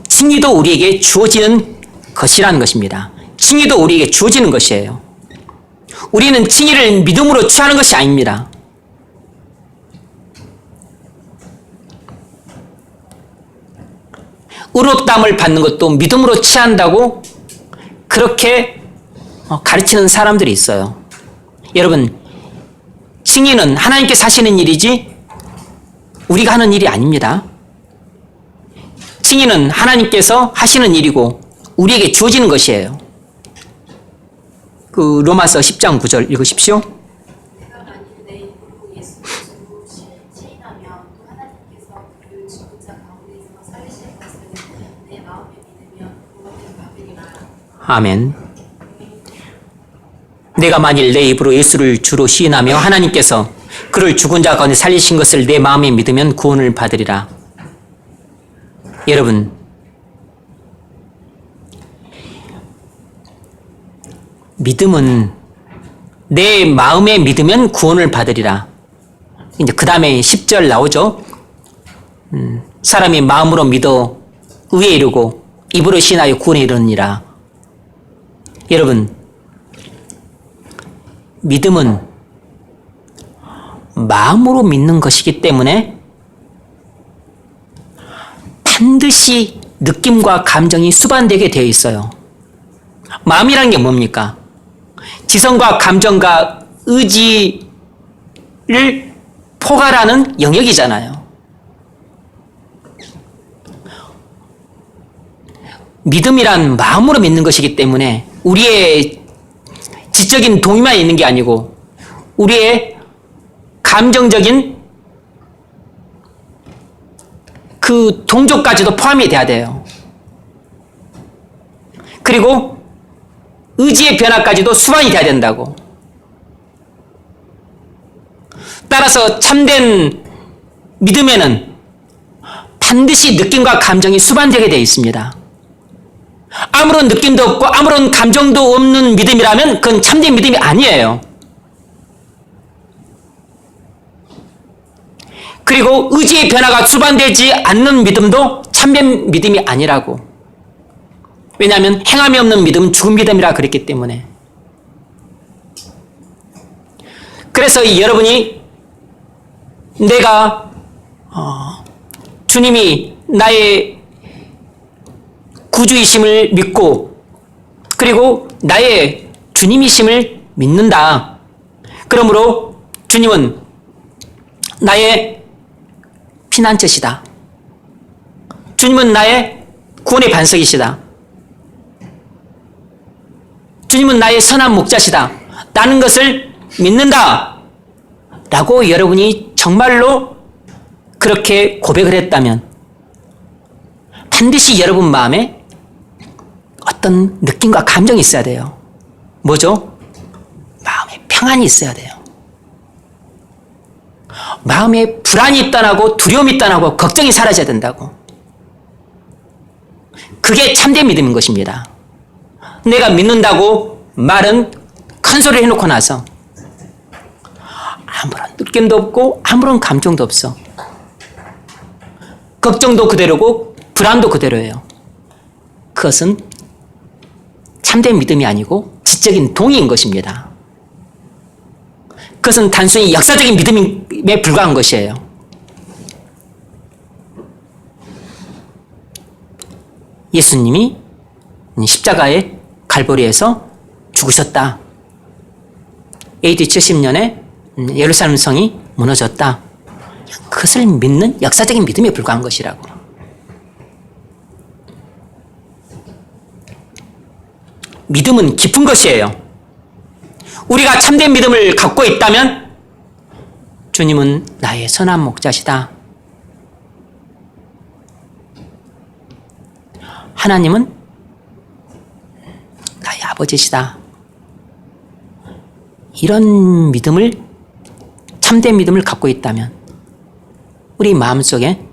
칭의도 우리에게 주어지는 것이라는 것입니다. 칭의도 우리에게 주어지는 것이에요. 우리는 칭의를 믿음으로 취하는 것이 아닙니다. 의롭다함을 받는 것도 믿음으로 취한다고 그렇게 가르치는 사람들이 있어요. 여러분, 칭의는 하나님께서 하시는 일이지 우리가 하는 일이 아닙니다. 칭의는 하나님께서 하시는 일이고 우리에게 주어지는 것이에요. 그 로마서 10장 9절 읽으십시오. 내가 만일 내 입으로 예수 그리스도를 시인하면 또 하나님께서 그를 죽은 자 가운데서 살리실 것을 내 마음에 믿으면 그것을 받으리라. 아멘. 내가 만일 내 입으로 예수를 주로 시인하며 하나님께서 그를 죽은 자 가운데 살리신 것을 내 마음에 믿으면 구원을 받으리라. 여러분, 믿음은 내 마음에 믿으면 구원을 받으리라. 이제 그 다음에 10절 나오죠. 사람이 마음으로 믿어 의에 이르고 입으로 신하여 구원에 이르느니라. 여러분, 믿음은 마음으로 믿는 것이기 때문에 반드시 느낌과 감정이 수반되게 되어 있어요. 마음이라는 게 뭡니까? 지성과 감정과 의지를 포괄하는 영역이잖아요. 믿음이란 마음으로 믿는 것이기 때문에 우리의 지적인 동의만 있는 게 아니고 우리의 감정적인 그 그 동족까지도 포함이 돼야 돼요. 그리고 의지의 변화까지도 수반이 돼야 된다고. 따라서 참된 믿음에는 반드시 느낌과 감정이 수반되게 되어 있습니다. 아무런 느낌도 없고 아무런 감정도 없는 믿음이라면 그건 참된 믿음이 아니에요. 그리고 의지의 변화가 수반되지 않는 믿음도 참된 믿음이 아니라고. 왜냐하면 행함이 없는 믿음은 죽은 믿음이라 그랬기 때문에. 그래서 여러분이 내가 주님이 나의 구주이심을 믿고 그리고 나의 주님이심을 믿는다. 그러므로 주님은 나의 피난처시다. 주님은 나의 구원의 반석이시다. 주님은 나의 선한 목자시다. 라는 것을 믿는다. 라고 여러분이 정말로 그렇게 고백을 했다면 반드시 여러분 마음에 어떤 느낌과 감정이 있어야 돼요. 뭐죠? 마음에 평안이 있어야 돼요. 마음에 불안이 떠나고 두려움이 떠나고 걱정이 사라져야 된다고. 그게 참된 믿음인 것입니다. 내가 믿는다고 말은 큰 소리를 해놓고 나서 아무런 느낌도 없고 아무런 감정도 없어. 걱정도 그대로고 불안도 그대로예요. 그것은 참된 믿음이 아니고 지적인 동의인 것입니다. 그것은 단순히 역사적인 믿음에 불과한 것이에요. 예수님이 십자가의 갈보리에서 죽으셨다. AD 70년에 예루살렘 성이 무너졌다. 그것을 믿는 역사적인 믿음에 불과한 것이라고. 믿음은 깊은 것이에요. 우리가 참된 믿음을 갖고 있다면 주님은 나의 선한 목자시다. 하나님은 나의 아버지시다. 이런 믿음을, 참된 믿음을 갖고 있다면 우리 마음속에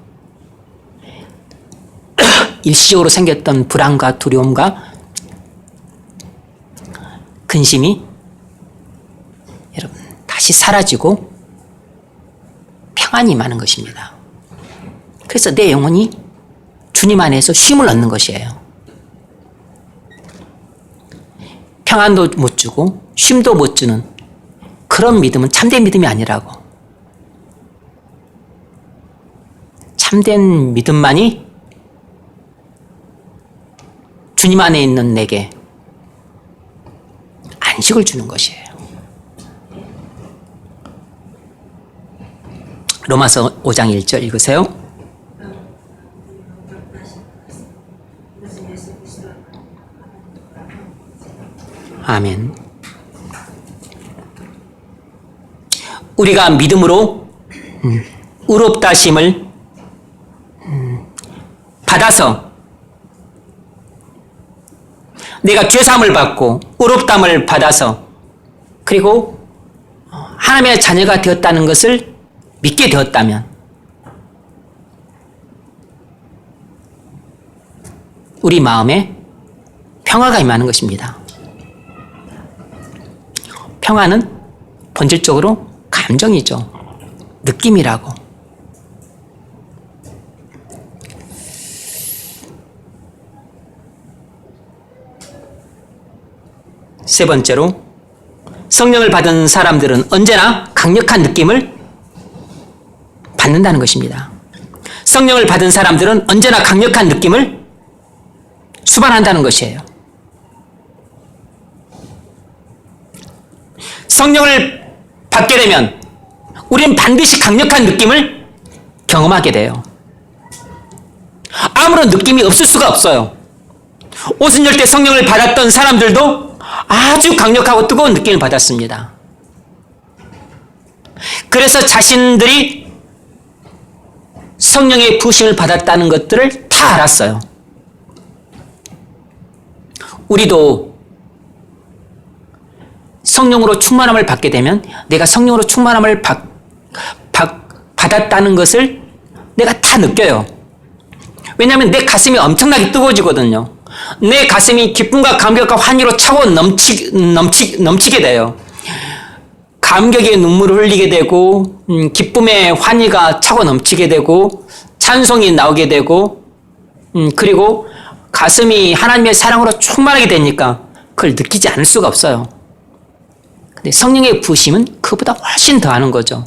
일시적으로 생겼던 불안과 두려움과 근심이 여러분 다시 사라지고 평안이 많은 것입니다. 그래서 내 영혼이 주님 안에서 쉼을 얻는 것이에요. 평안도 못 주고 쉼도 못 주는 그런 믿음은 참된 믿음이 아니라고. 참된 믿음만이 주님 안에 있는 내게 안식을 주는 것이에요. 로마서 5장 1절 읽으세요. 아멘. 우리가 믿음으로 의롭다심을 받아서 내가 죄사함을 받고 의롭다함을 받아서 그리고 하나님의 자녀가 되었다는 것을 믿게 되었다면 우리 마음에 평화가 임하는 것입니다. 평화는 본질적으로 감정이죠. 느낌이라고. 세 번째로 성령을 받은 사람들은 언제나 강력한 느낌을 받는다는 것입니다. 성령을 받은 사람들은 언제나 강력한 느낌을 수반한다는 것이에요. 성령을 받게 되면 우리는 반드시 강력한 느낌을 경험하게 돼요. 아무런 느낌이 없을 수가 없어요. 오순절 때 성령을 받았던 사람들도 아주 강력하고 뜨거운 느낌을 받았습니다. 그래서 자신들이 성령의 부심을 받았다는 것들을 다 알았어요. 우리도 성령으로 충만함을 받게 되면 내가 성령으로 충만함을 받았다는 것을 내가 다 느껴요. 왜냐하면 내 가슴이 엄청나게 뜨거워지거든요. 내 가슴이 기쁨과 감격과 환희로 차고 넘치게 돼요. 감격의 눈물을 흘리게 되고 기쁨의 환희가 차고 넘치게 되고 찬송이 나오게 되고 그리고 가슴이 하나님의 사랑으로 충만하게 되니까 그걸 느끼지 않을 수가 없어요. 근데 성령의 부심은 그보다 훨씬 더하는 거죠.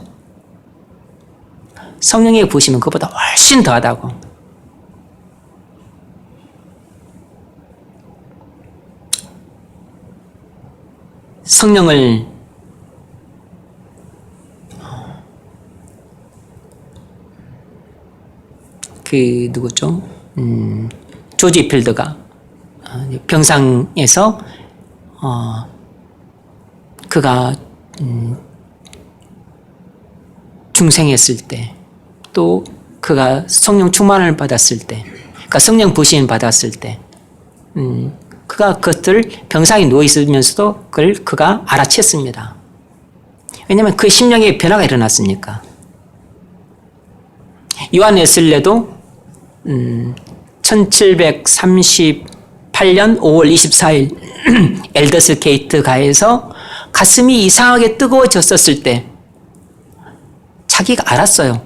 성령의 부심은 그보다 훨씬 더하다고. 성령을 누구죠? 조지 필드가 병상에서 그가 중생했을 때, 또 그가 성령 충만을 받았을 때, 그러니까 성령 부심 받았을 때, 그가 그것들을 병상에 누워 있으면서도 그가 알아챘습니다. 왜냐하면 그 심령의 변화가 일어났으니까. 요한 웨슬레도 1738년 5월 24일 엘더스 게이트 가에서 가슴이 이상하게 뜨거워졌었을 때 자기가 알았어요.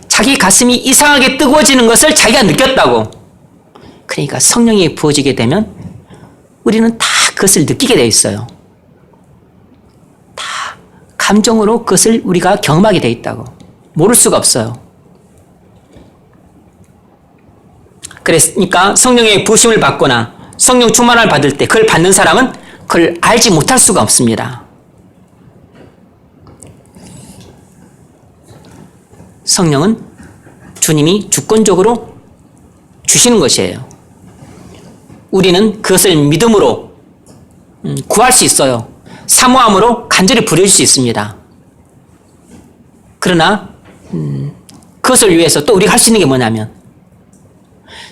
자기 가슴이 이상하게 뜨거워지는 것을 자기가 느꼈다고. 그러니까 성령이 부어지게 되면 우리는 다 그것을 느끼게 돼 있어요. 다 감정으로 그것을 우리가 경험하게 돼 있다고. 모를 수가 없어요. 그러니까 성령의 부심을 받거나 성령 충만을 받을 때 그걸 받는 사람은 그걸 알지 못할 수가 없습니다. 성령은 주님이 주권적으로 주시는 것이에요. 우리는 그것을 믿음으로 구할 수 있어요. 사모함으로 간절히 부려줄 수 있습니다. 그러나 그것을 위해서 또 우리가 할 수 있는 게 뭐냐면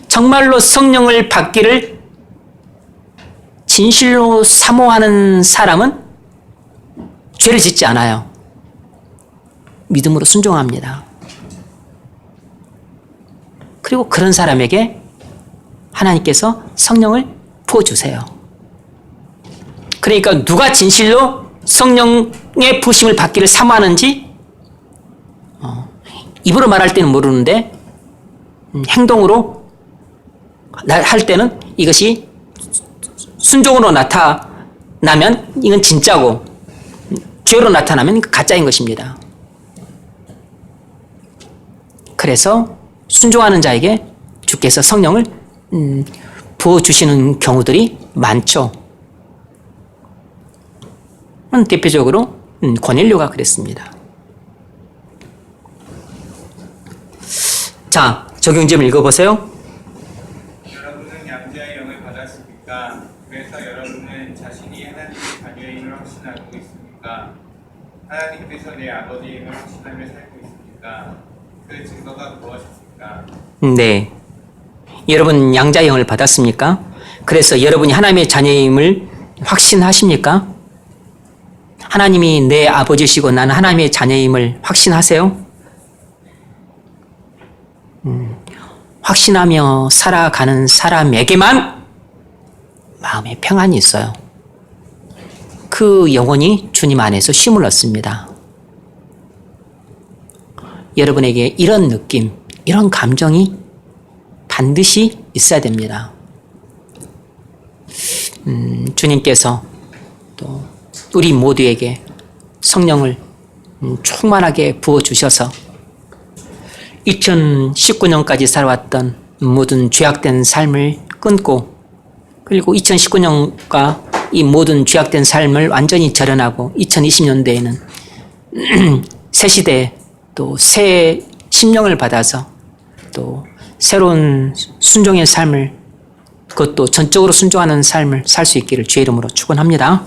정말로 성령을 받기를 진실로 사모하는 사람은 죄를 짓지 않아요. 믿음으로 순종합니다. 그리고 그런 사람에게 하나님께서 성령을 부어주세요. 그러니까 누가 진실로 성령의 부심을 받기를 사모하는지 입으로 말할 때는 모르는데 행동으로 할 때는 이것이 순종으로 나타나면 이건 진짜고 죄로 나타나면 가짜인 것입니다. 그래서 순종하는 자에게 주께서 성령을 부어주시는 경우들이 많죠. 대표적으로 고넬료가 그랬습니다. 자, 적용 좀 읽어보세요. 여러분은 양자의 영을 받았습니까? 그래서 여러분은 자신이 하나님의 자녀임을 확신하고 있습니까? 하나님께서 내 아버지임을 확신하며 살고 있습니까? 그 증거가 무엇입니까? 네. 여러분 양자의 영을 받았습니까? 그래서 여러분이 하나님의 자녀임을 확신하십니까? 하나님이 내 아버지시고 나는 하나님의 자녀임을 확신하세요? 확신하며 살아가는 사람에게만 마음에 평안이 있어요. 그 영혼이 주님 안에서 쉼을 얻습니다. 여러분에게 이런 느낌, 이런 감정이 반드시 있어야 됩니다. 주님께서 또 우리 모두에게 성령을 충만하게 부어주셔서 2019년까지 살아왔던 모든 죄악된 삶을 끊고 그리고 2019년과 이 모든 죄악된 삶을 완전히 절연하고 2020년도에는 새 시대 또 새 심령을 받아서 또 새로운 순종의 삶을 그것도 전적으로 순종하는 삶을 살 수 있기를 주의 이름으로 축원합니다.